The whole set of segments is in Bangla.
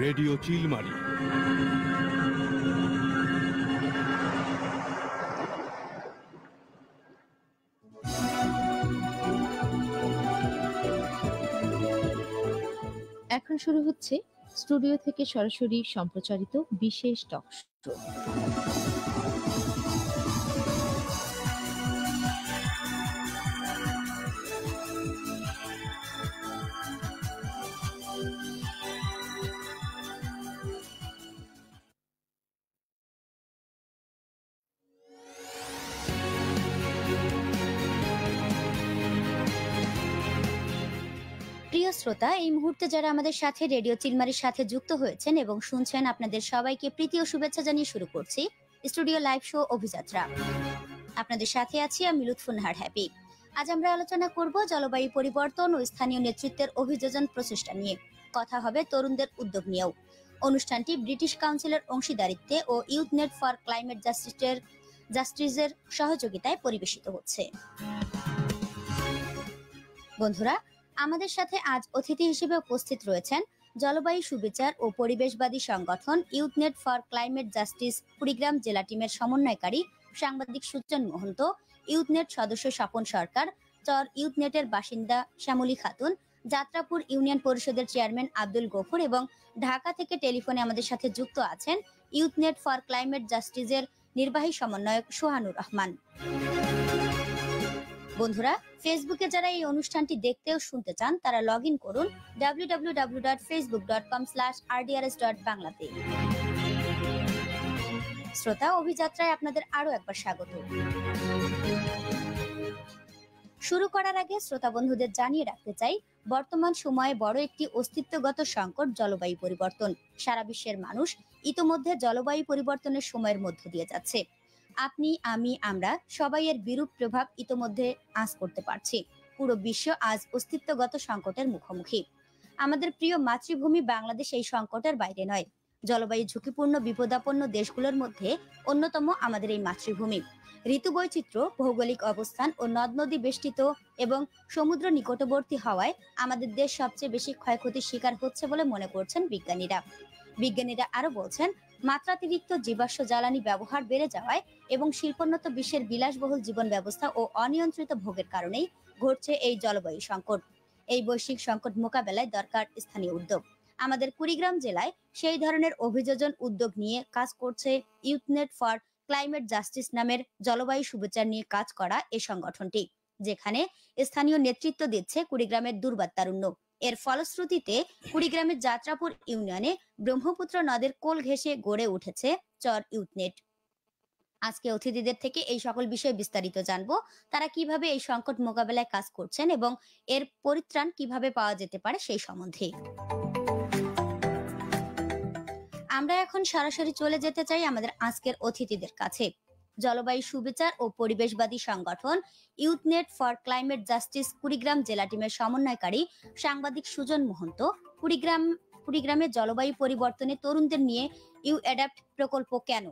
রেডিও চিলমারি। এখন শুরু হচ্ছে স্টুডিও থেকে সরাসরি সম্প্রচারিত বিশেষ টক শো। প্রিয় শ্রোতা, এই মুহূর্তে যারা আমাদের সাথে রেডিও চিলমারির সাথে যুক্ত হয়েছেন এবং শুনছেন, আপনাদের সবাইকে প্রীতি ও শুভেচ্ছা জানিয়ে শুরু করছি স্টুডিও লাইভ শো অভিযাত্রা। আপনাদের সাথে আছি আমি লুৎফুন্নাহার হ্যাপি। আজ আমরা আলোচনা করব জলবায়ু পরিবর্তন ও স্থানীয় নেতৃত্বের অভিযোজন প্রচেষ্টা নিয়ে। কথা হবে তরুণদের উদ্যোগ নিয়েও। অনুষ্ঠানটি ব্রিটিশ কাউন্সিলের অংশীদারিত্বে ও ইউথ নেট ফর ক্লাইমেট জাস্টিসের সহযোগিতায় পরিবেশিত হচ্ছে। বন্ধুরা, আমাদের সাথে আজ অতিথি হিসেবে উপস্থিত রয়েছেন জলবায়ু সুবিচার ও পরিবেশবাদী সংগঠন youth net for climate justice Kurigram জেলা টিমের সমন্বয়কারী সাংবাদিক সুজন মহন্ত, ইউথ নেট সদস্য স্বপন সরকার, চর ইউথ নেটের বাসিন্দা শ্যামলী খাতুন, যাত্রাপুর ইউনিয়ন পরিষদের চেয়ারম্যান আব্দুল গফুর এবং ঢাকা থেকে টেলিফোনে আমাদের সাথে যুক্ত আছেন ইউথ নেট ফর ক্লাইমেট জাস্টিসের নির্বাহী সমন্বয়ক সোহানুর রহমান। বন্ধুরা, ফেসবুকে যারা এই অনুষ্ঠানটি দেখতে ও শুনতে চান তারা লগ ইন করুন www.facebook.com/rdrs.bangla-তে। শ্রোতা, অভিযাত্রায় আপনাদের আরো একবার স্বাগত। শুরু করার আগে শ্রোতা বন্ধুদের জানিয়ে রাখতে চাই, বর্তমান সময়ে বড় একটি অস্তিত্বগত সংকট জলবায়ু পরিবর্তন। সারা বিশ্বের মানুষ ইতোমধ্যে জলবায়ু পরিবর্তনের সময়ের মধ্য দিয়ে যাচ্ছে। আপনি, আমি, আমরা সবাই এর বিরূপ প্রভাব ইতোমধ্যে আঁচ করতে পারছি। পুরো বিশ্ব আজ অস্তিত্বগত সংকটের মুখোমুখি। আমাদের প্রিয় মাতৃভূমি বাংলাদেশ এই সংকটের বাইরে নয়। জলবায়ু ঝুঁকিপূর্ণ বিপদাপন্ন দেশগুলোর মধ্যে অন্যতম আমাদের এই মাতৃভূমি। ঋতু বৈচিত্র্য, ভৌগোলিক অবস্থান ও নদ নদী বেষ্টিত এবং সমুদ্র নিকটবর্তী হওয়ায় আমাদের দেশ সবচেয়ে বেশি ক্ষয়ক্ষতির শিকার হচ্ছে বলে মনে করছেন বিজ্ঞানীরা আরো বলছেন, মাত্রাতিরিক্ত জীবাশ্ম জ্বালানি ব্যবহার বেড়ে যাওয়ায় এবং শিল্পোন্নত বিশ্বের বিলাসবহুল জীবন ব্যবস্থা ও অনিয়ন্ত্রিত ভোগের কারণেই ঘটছে এই জলবায়ু সংকট। এই বৈশ্বিক সংকট মোকাবেলায় দরকার স্থানীয় উদ্যোগ। আমাদের কুড়িগ্রাম জেলায় সেই ধরনের অভিযোজন উদ্যোগ নিয়ে কাজ করছে youth net for climate justice নামের জলবায়ু সুবিচার নিয়ে কাজ করা এই সংগঠনটি, যেখানে স্থানীয় নেতৃত্ব দিচ্ছে কুড়িগ্রামের দুর্বার তারুণ্য। এর ফলশ্রুতিতে কুড়িগ্রামের যাত্রাপুর ইউনিয়নে ব্রহ্মপুত্র নদের কোল ঘেঁষে গড়ে উঠেছে চর ইউথ নেট। আজকে অতিথিদের থেকে এই সকল বিষয়ে বিস্তারিত জানবো, তারা কিভাবে এই সংকট মোকাবেলায় কাজ করছেন এবং এর পরিত্রাণ কিভাবে পাওয়া যেতে পারে সেই সম্বন্ধে। আমরা এখন সরাসরি চলে যেতে চাই আমাদের আজকের অতিথিদের কাছে। জলবায়ু সুবিচার ও পরিবেশবাদী সংগঠন youth net for climate justice Kurigram জেলা টিমের সমন্বয়কারী সাংবাদিক সুজন মহন্ত, কুড়িগ্রামে জলবায়ু পরিবর্তনে তরুণদের নিয়ে ইউ অ্যাডাপ্ট প্রকল্প কেন?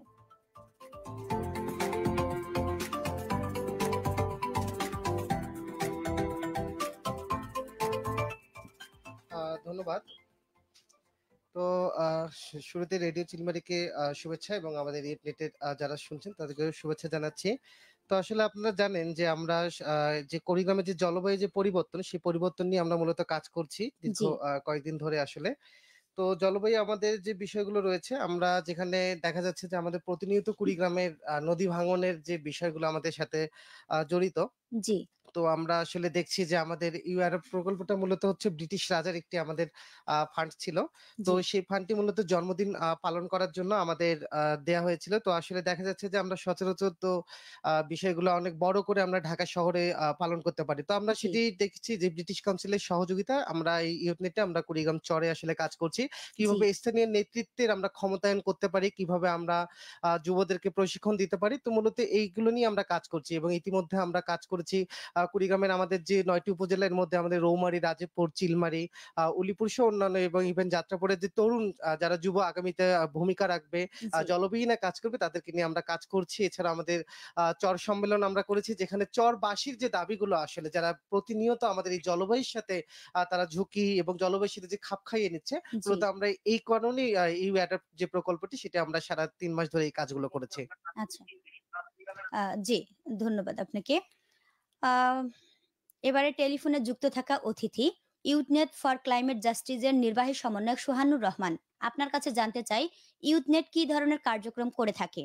ধন্যবাদ। তো শুরুতে রেডিও চিলমারিকে শুভেচ্ছা এবং আমাদের নেটের যারা শুনছেন তাদেরকে শুভেচ্ছা জানাচ্ছি। তো আসলে আপনারা জানেন যে আমরা যে কুড়িগ্রামের যে জলবায়ু যে পরিবর্তন, সেই পরিবর্তন নিয়ে আমরা মূলত কাজ করছি দীর্ঘ কয়েকদিন ধরে আসলে। তো জলবায়ু আমাদের যে বিষয়গুলো রয়েছে, আমরা যেখানে দেখা যাচ্ছে যে আমাদের প্রতিনিয়ত কুড়িগ্রামের নদী ভাঙনের যে বিষয়গুলো আমাদের সাথে জড়িত। জি। তো আমরা আসলে দেখছি যে আমাদের ইউআরএফ প্রকল্পটা মূলত হচ্ছে ব্রিটিশ রাজার একটি আমাদের ফান্ড ছিল। তো সেই ফান্ডটি মূলত জন্মদিন পালন করার জন্য আমাদের দেয়া হয়েছিল। তো আসলে দেখা যাচ্ছে যে আমরা সচরাচর তো বিষয়গুলো অনেক বড় করে আমরা ঢাকা শহরে পালন করতে পারি। তো আমরা সেটি দেখছি যে ব্রিটিশ কাউন্সিলের সহযোগিতা আমরা এই ইউথ নেটে আমরা কুড়িগ্রাম চরে আসলে কাজ করছি। কিভাবে স্থানীয় নেতৃত্বের আমরা ক্ষমতায়ন করতে পারি, কিভাবে আমরা যুবদেরকে প্রশিক্ষণ দিতে পারি। তো মূলত এইগুলো নিয়ে আমরা কাজ করছি এবং ইতিমধ্যে আমরা কাজ করেছি কুড়িগ্রামের আমাদের যে ৯ টি উপজেলার মধ্যে আমাদের রৌমারী, রাজীবপুর, চিলমারী, উলিপুর সহ অন্যান্য এবং ইভেন যাত্রাপুরের যে তরুণ যারা যুব আগামীতে ভূমিকা রাখবে, জি, জলবিহীনে কাজ করবে তাদেরকে নিয়ে আমরা কাজ করছি। এছাড়া আমাদের চর সম্মেলন আমরা করেছি যেখানে চরবাসীর যে দাবিগুলো আসলে যারা প্রতিনিয়ত আমাদের এই জলবায়ুর সাথে তারা ঝুঁকি এবং জলবায়ুর সাথে যে খাপ খাইয়ে নিচ্ছে, জি। মূলত আমরা এই কারণেই ইউ অ্যাডাপ্ট যে প্রকল্পটি সেটা আমরা সাড়া ৩ মাস ধরে এই কাজগুলো করেছি। আচ্ছা। জি, ধন্যবাদ আপনাকে। আ এবারে টেলিফোনে যুক্ত থাকা অতিথি ইউথনেট ফর ক্লাইমেট জাস্টিসের নির্বাহী সমন্বয়ক সোহানুর রহমান। আপনার কাছে জানতে চাই ইউথনেট কি ধরনের কার্যক্রম করে থাকে?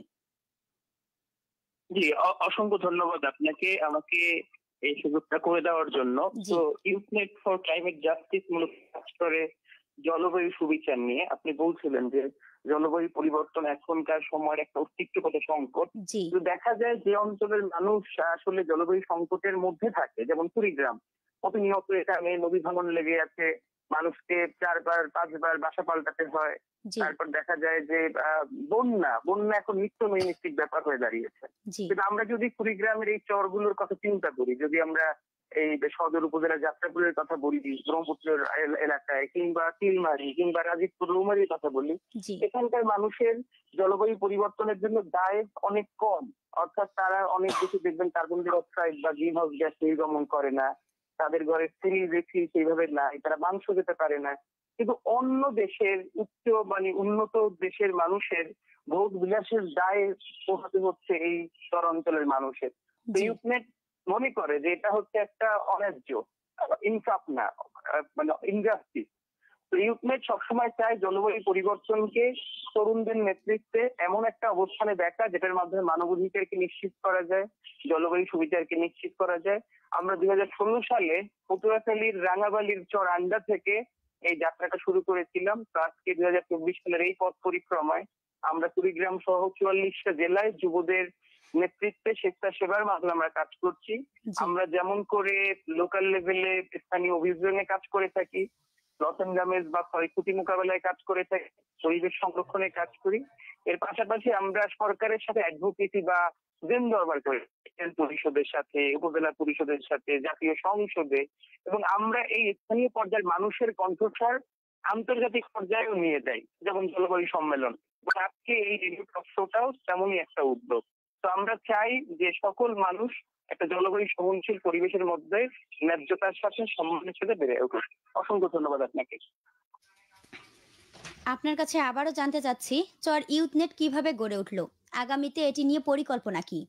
জি, অসংখ্য ধন্যবাদ আপনাকে আমাকে এই সুযোগটা করে দেওয়ার জন্য। জি, তো ইউথনেট ফর ক্লাইমেট জাস্টিস মূলত কাজ করে জলবায়ু সুবিচার নিয়ে। আপনি বলছিলেন যে জলবায়ু পরিবর্তন এখনকার সময়ের একটা অস্তিত্বগত সংকট। জি, তো দেখা যায় যে অঞ্চলের মানুষ আসলে জলবায়ু সংকটের মধ্যে থাকে, যেমন কুড়িগ্রাম। প্রতিনিয়ত এখানে নদী ভাঙন লেগে আছে। মানুষকে ৪ বার ৫ বার বাসা পাল্টাতে হয়। জি, তারপর দেখা যায় যে বন্যা এখন নিত্য নৈমিত্তিক ব্যাপার হয়ে দাঁড়িয়েছে। জি, কিন্তু আমরা যদি কুড়িগ্রামের এই চরগুলোর কথা চিন্তা করি, যদি আমরা এই সদর উপজেলা যাত্রাপুরের কথা বলি, ব্রহ্মপুত্রের এলাকায় কিংবা তিলমারি কিংবা রাজীবপুর রৌমারির কথা বলি, জি, এখানকার মানুষের জলবায়ু পরিবর্তনের জন্য দায় অনেক কম। অর্থাৎ তারা অনেক বেশি দেখবেন কার্বন ডাই অক্সাইড বা গ্রিন হাউস গ্যাস নির্গমন করে না। তাদের ঘরে সিরিজ সেইভাবে নাই, তারা মাংস খেতে পারে না। কিন্তু অন্য দেশের উন্নত দেশের মানুষের ভোগ বিলাসের দায় পোহাতে হচ্ছে এই চর অঞ্চলের মানুষের। তো জি, ইউথনেট মনে করে যে এটা হচ্ছে একটা অন্যায্য, ইনসাফ না, মানে ইনজাস্টিস। তো ইউথনেট সবসময় চায় জলবায়ু পরিবর্তনকে তরুণদের নেতৃত্বে এমন একটা অবস্থানে দেখা যেটার মাধ্যমে মানবাধিকারকে নিশ্চিত করা যায়, জলবায়ু সুবিচারকে নিশ্চিত করা যায়। আমরা ২০১৬ সালে পটুয়াখালীর রাঙাবালির চর আন্ডা থেকে এই যাত্রাটা শুরু করেছিলাম। তো আজকে ২০২৪ সালের এই পথ পরিক্রমায় আমরা কুড়িগ্রাম সহ ৪৪টা জেলায় যুবদের নেতৃত্বে স্বেচ্ছাসেবার মাধ্যমে আমরা কাজ করছি। জি, আমরা যেমন করে লোকাল লেভেলে স্থানীয় অভিযোগে কাজ করে থাকি, লস ড্যামেজ বা ক্ষয়ক্ষতি মোকাবেলায় কাজ করে থাকি, পরিবেশ সংরক্ষণে কাজ করি। এর পাশাপাশি আমরা সরকারের সাথে অ্যাডভোকেসি বা জেন দরবার করি, ইউনিয়ন পরিষদের সাথে, উপজেলা পরিষদের সাথে, জাতীয় সংসদে, এবং আমরা এই স্থানীয় পর্যায়ের মানুষের কণ্ঠস্বর আন্তর্জাতিক পর্যায়েও নিয়ে যাই, যেমন জলবায়ু সম্মেলন। এবং আজকে এই রেডিও টক শোটাও তেমনই একটা উদ্যোগ। তো আমরা চাই যে সকল মানুষ একটা জলবায়ু সহনশীল পরিবেশের মধ্যে ন্যায্যতার সাথে সম্মানের সাথে বেড়ে উঠুক। অসংখ্য ধন্যবাদ আপনাকে। আপনার কাছে আবারও জানতে চাচ্ছি চর ইউথনেট কিভাবে গড়ে উঠল? আগামীতে এটি নিয়ে পরিকল্পনা কি?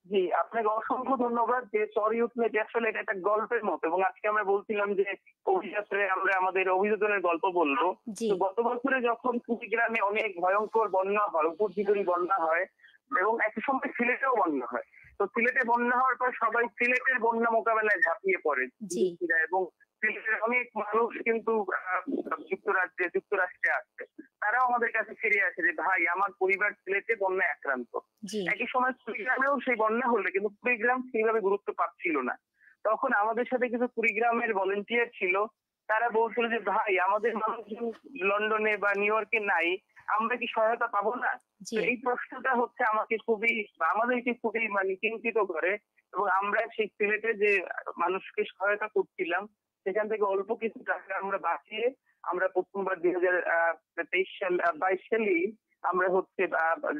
জি, আপনাকে অসংখ্য ধন্যবাদ যে চর ইউথনেট আসলে এটা একটা গল্পের মতো, এবং আজকে আমরা বলছিলাম যে অভিযাত্রে আমরা আমাদের অভিযোজনের গল্প বলবো। জি, তো গত বছরে যখন কুড়িগ্রামে অনেক ভয়ঙ্কর বন্যা হয়, উপর্যুপরি বন্যা হয়, এবং একই সময় সিলেটেও বন্যা হয়। তো সিলেটে বন্যা হওয়ার পর সবাই সিলেটের বন্যা মোকাবেলায় ঝাঁপিয়ে পড়ে জি, বিদেশিরা, এবং সিলেটের অনেক মানুষ কিন্তু যুক্তরাষ্ট্রে আসছে। তারাও আমাদের কাছে ফিরে আসে যে ভাই আমার পরিবার সিলেটে বন্যায় আক্রান্ত। জি, একই সময় কুড়িগ্রামেও সেই বন্যা হলে কিন্তু কুড়িগ্রাম সেইভাবে গুরুত্ব পাচ্ছিল না। তখন আমাদের সাথে কিছু কুড়িগ্রামের ভলেন্টিয়ার ছিল, তারা বলছিল যে ভাই আমাদের মানুষজন লন্ডনে বা নিউ ইয়র্কে নাই, আমরা কি সহায়তা পাবো না? জি, তো এই প্রশ্নটা হচ্ছে আমাদেরকে খুবই চিন্তিত করে, এবং আমরা সেই সিলেটে যে মানুষকে সহায়তা করছিলাম সেখান থেকে অল্প কিছু টাকা আমরা বাঁচিয়ে আমরা প্রথমবার ২০২২ সালেই আমরা হচ্ছে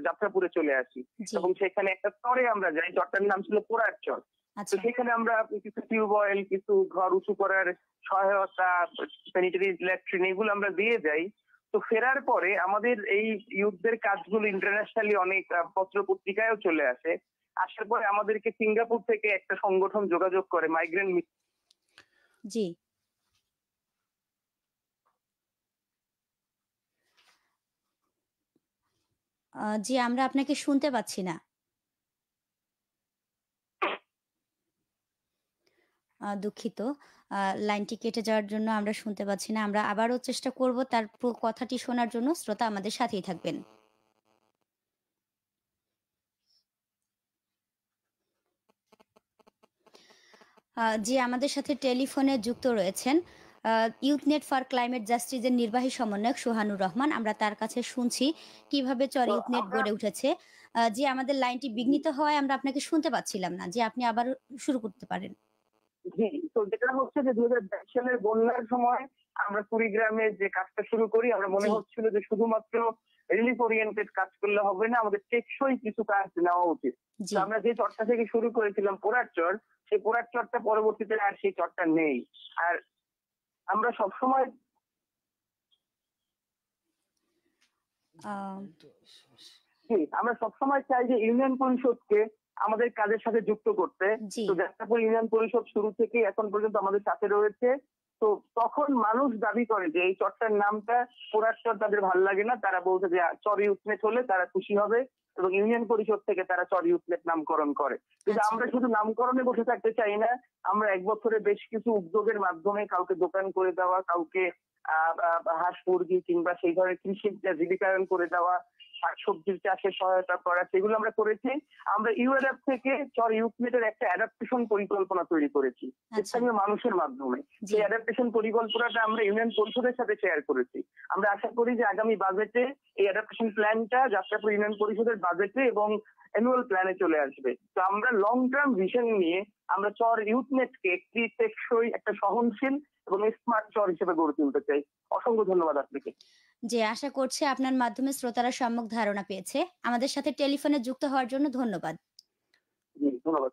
যাত্রাপুরে চলে আসি, জি, এবং সেখানে একটা চরে আমরা যাই, চরটার নাম ছিল পোড়ার চর। তো আচ্ছা, সেখানে আমরা কিছু টিউবওয়েল, কিছু ঘর উঁচু করার সহায়তা, স্যানিটারি ল্যাট্রিন এগুলো আমরা দিয়ে যাই। তো ফেরার পরে আমাদের এই ইউথদের কাজগুলো ইন্টারন্যাশনালি অনেক পত্র পত্রিকায়ও চলে আসে। আসার পরে আমাদেরকে সিঙ্গাপুর থেকে একটা সংগঠন যোগাযোগ করে, মাইগ্রেন্ট। জি। জি, আমরা আপনাকে শুনতে পাচ্ছি না। দুঃখিত। আ লাইনটি কেটে যাওয়ার জন্য আমরা শুনতে পাচ্ছি না। আমরা আবারও চেষ্টা করব তার কথাটি শোনার জন্য। শ্রোতা আমাদের সাথেই থাকবেন। জি, আমাদের সাথে টেলিফোনে যুক্ত রয়েছেন ইউথ নেট ফর ক্লাইমেট জাস্টিসের নির্বাহী সমন্বয়ক সোহানুর রহমান। আমরা তার কাছে শুনছি কিভাবে চর তো ইউথ নেট আমরা গড়ে উঠেছে। জি, আমাদের লাইনটি বিঘ্নিত হওয়ায় আমরা আপনাকে শুনতে পাচ্ছিলাম না। জি, আপনি আবার শুরু করতে পারেন। জি, তো যেটা হচ্ছে যে 2022 সালের বন্যার সময় আমরা কুড়িগ্রামে যে কাজটা শুরু করি, আমরা মনে জি, হচ্ছিল যে শুধুমাত্র রিলিফ ওরিয়েন্টেড কাজ করলে হবে না, আমাদের টেকসই কিছু কাজ নেওয়া উচিত। তো জি। আমরা যে চরটা থেকে শুরু করেছিলাম পোড়ার চর, সেই পোড়ার চরটা পরবর্তীতে আর সেই চরটা নেই। আর আমরা সবসময় আহ, আমরা সবসময় চাই যে ইউনিয়ন পরিষদকে আমাদের কাজের সাথে যুক্ত করতে। জি, তো যাত্রাপুর ইউনিয়ন পরিষদ শুরু থেকে এখন পর্যন্ত আমাদের সাথে রয়েছে। তো তখন মানুষ দাবি করে যে এই চরটার নামটা পোড়ার চর তাদের ভালো লাগে না, তারা বলছে যে চর ইউথনেট হলে তারা খুশি হবে এবং ইউনিয়ন পরিষদ থেকে তারা চর ইউথনেট নামকরণ করে। কিন্তু আচ্ছা, আমরা শুধু নামকরণে বসে থাকতে চাই না, আমরা এক বছরে বেশ কিছু উদ্যোগের মাধ্যমে কাউকে দোকান করে দেওয়া, কাউকে হাঁস মুরগি কিংবা সেই ধরনের কৃষি জীবিকায়ন করে দেওয়া, শাকসবজির চাষে সহায়তা করা, সেগুলো আমরা করেছি। আমরা ইউএডএফ থেকে চর ইউথনেটের একটা অ্যাডাপ্টেশন পরিকল্পনা তৈরি করেছি আচ্ছা, স্থানীয় মানুষের মাধ্যমে। জি, সেই অ্যাডাপ্টেশন পরিকল্পনাটা আমরা ইউনিয়ন পরিষদের সাথে শেয়ার করেছি। আমরা আশা করি যে আগামী বাজেটে এই অ্যাডাপ্টেশন প্ল্যানটা যাত্রাপুর ইউনিয়ন পরিষদের বাজেটে এবং অ্যানুয়াল প্ল্যানে চলে আসবে। তো আমরা লং টার্ম ভিশন নিয়ে আমরা চর ইউথনেটকে একটি টেকসই, একটা সহনশীল এবং স্মার্ট চর হিসেবে গড়ে তুলতে চাই। অসংখ্য ধন্যবাদ আপনাকে। জি, আশা করছি আপনার মাধ্যমে শ্রোতারা সম্যক ধারণা পেয়েছে। আমাদের সাথে টেলিফোনে যুক্ত হওয়ার জন্য ধন্যবাদ। জি, ধন্যবাদ।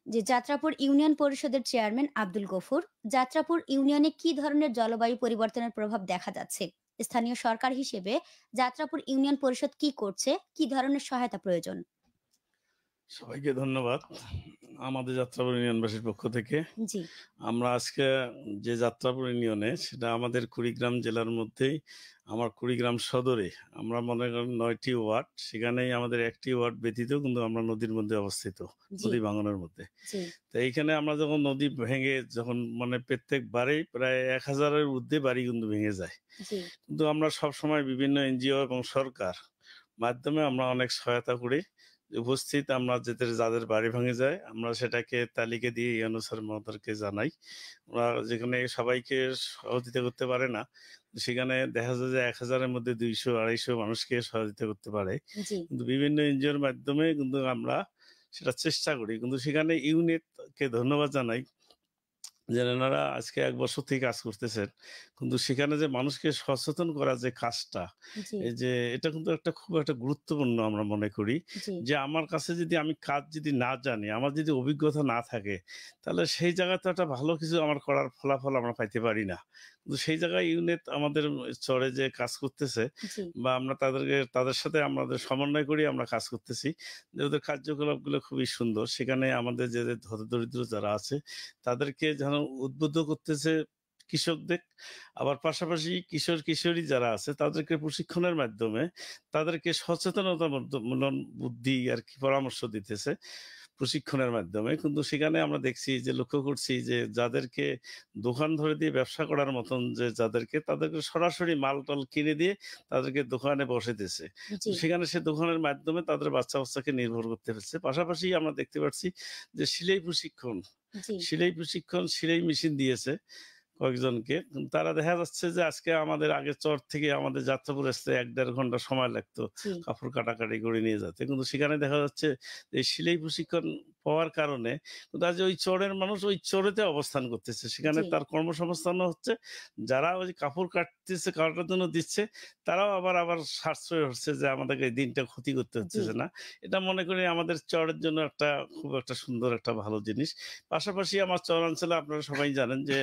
যে যাত্রাপুর ইউনিয়ন পরিষদের চেয়ারম্যান আব্দুল গফুর, যাত্রাপুর ইউনিয়নে কি ধরনের জলবায়ু পরিবর্তনের প্রভাব দেখা যাচ্ছে, স্থানীয় সরকার হিসেবে যাত্রাপুর ইউনিয়ন পরিষদ কি করছে, কি ধরনের সহায়তা প্রয়োজন। সবাইকে ধন্যবাদ। আমাদের যাত্রাপুর ইউনিয়নবাসীর পক্ষ থেকে জি, আমরা আজকে যে যাত্রাপুর ইউনিয়নে, সেটা আমাদের কুড়িগ্রাম জেলার মধ্যেই, আমার কুড়িগ্রাম সদরে আমরা মনে করেন 9টি ওয়ার্ড, সেখানেই আমাদের একটি ওয়ার্ড ব্যতীত কিন্তু আমরা নদীর মধ্যে অবস্থিত, জি, নদী ভাঙনের মধ্যে। জি, তো এইখানে আমরা যখন নদী ভেঙে যখন মানে প্রত্যেকবারেই প্রায় 1000-এর ঊর্ধ্বে বাড়ি কিন্তু ভেঙে যায়, জি, কিন্তু আমরা সবসময় বিভিন্ন এনজিও এবং সরকার মাধ্যমে আমরা অনেক সহায়তা করি। উপস্থিত আমরা যাদের বাড়ি ভেঙে যায় আমরা সেটাকে তালিকা দিয়ে ইউনো স্যার মহোদয়কে জানাই। ওরা যেখানে সবাইকে সহযোগিতা করতে পারে না, সেখানে দেখা যায় যে 1000-এর মধ্যে 200-250 মানুষকে সহযোগিতা করতে পারে। জি, কিন্তু বিভিন্ন এনজিওর মাধ্যমে কিন্তু আমরা সেটা চেষ্টা করি। কিন্তু সেখানে ইউনিটকে ধন্যবাদ জানাই যে এনারা আজকে 1 বছর থেকে কাজ করতেছেন। কিন্তু সেখানে যে মানুষকে সচেতন করার যে কাজটা, জি, এই যে এটা কিন্তু খুব একটা গুরুত্বপূর্ণ আমরা মনে করি। জি, যে আমার কাছে যদি আমি কাজ যদি না জানি, আমার যদি অভিজ্ঞতা না থাকে, তাহলে সেই জায়গায় তো একটা ভালো কিছু আমার করার ফলাফল আমরা পাইতে পারি না। কিন্তু সেই জায়গায় ইউনিট আমাদের চরে যে কাজ করতেছে, জি, বা আমরা তাদের সাথে আমাদের সমন্বয় করি আমরা কাজ করতেছি। যে ওদের কার্যকলাপগুলো খুবই সুন্দর। সেখানে আমাদের যে হতদরিদ্র যারা আছে তাদেরকে যেন উদ্বুদ্ধ করতেছে কৃষকদের। আবার পাশাপাশি কিশোর-কিশোরী যারা আছে তাদেরকে প্রশিক্ষণের মাধ্যমে তাদেরকে সচেতনতামূলক বুদ্ধি আরকি পরামর্শ দিতেছে প্রশিক্ষণের মাধ্যমে। কিন্তু সেখানে আমরা দেখছি যে লক্ষ্য করছি যে যাদেরকে দোকান ধরে দিয়ে ব্যবসা করার মতন যে তাদেরকে সরাসরি মাল-টাল কিনে দিয়ে তাদেরকে দোকানে বসাইতেছে। জি, সেখানে সে দোকানের মাধ্যমে তাদের বাচ্চা-কাচ্চাকে নির্ভর করতে হচ্ছে। পাশাপাশি আমরা দেখতে পাচ্ছি যে জি, সেলাই মেশিন দিয়েছে কয়েকজনকে। তারা দেখা যাচ্ছে যে আজকে আমাদের আগের চর থেকে আমাদের যাত্রাপুর আসতে ১-১.৫ ঘন্টা সময় লাগতো জি, কাপড় কাটাকাটি করে নিয়ে যেতে। কিন্তু সেখানে দেখা যাচ্ছে যে সেলাই প্রশিক্ষণ পাওয়ার কারণে কিন্তু আজ ওই চরের মানুষ ওই চরেতে অবস্থান করতেছে। সেখানে জি, তার কর্মসংস্থানও হচ্ছে। যারা ওই কাপড় কাটার জন্য দিচ্ছে, তারাও আবার সাশ্রয় হচ্ছে যে আমাদেরকে এই দিনটা ক্ষতি করতে জি, হচ্ছে না। এটা মনে করি আমাদের চরের জন্য খুব একটা সুন্দর একটা ভালো জিনিস। পাশাপাশি আমার চরাঞ্চলে আপনারা সবাই জানেন যে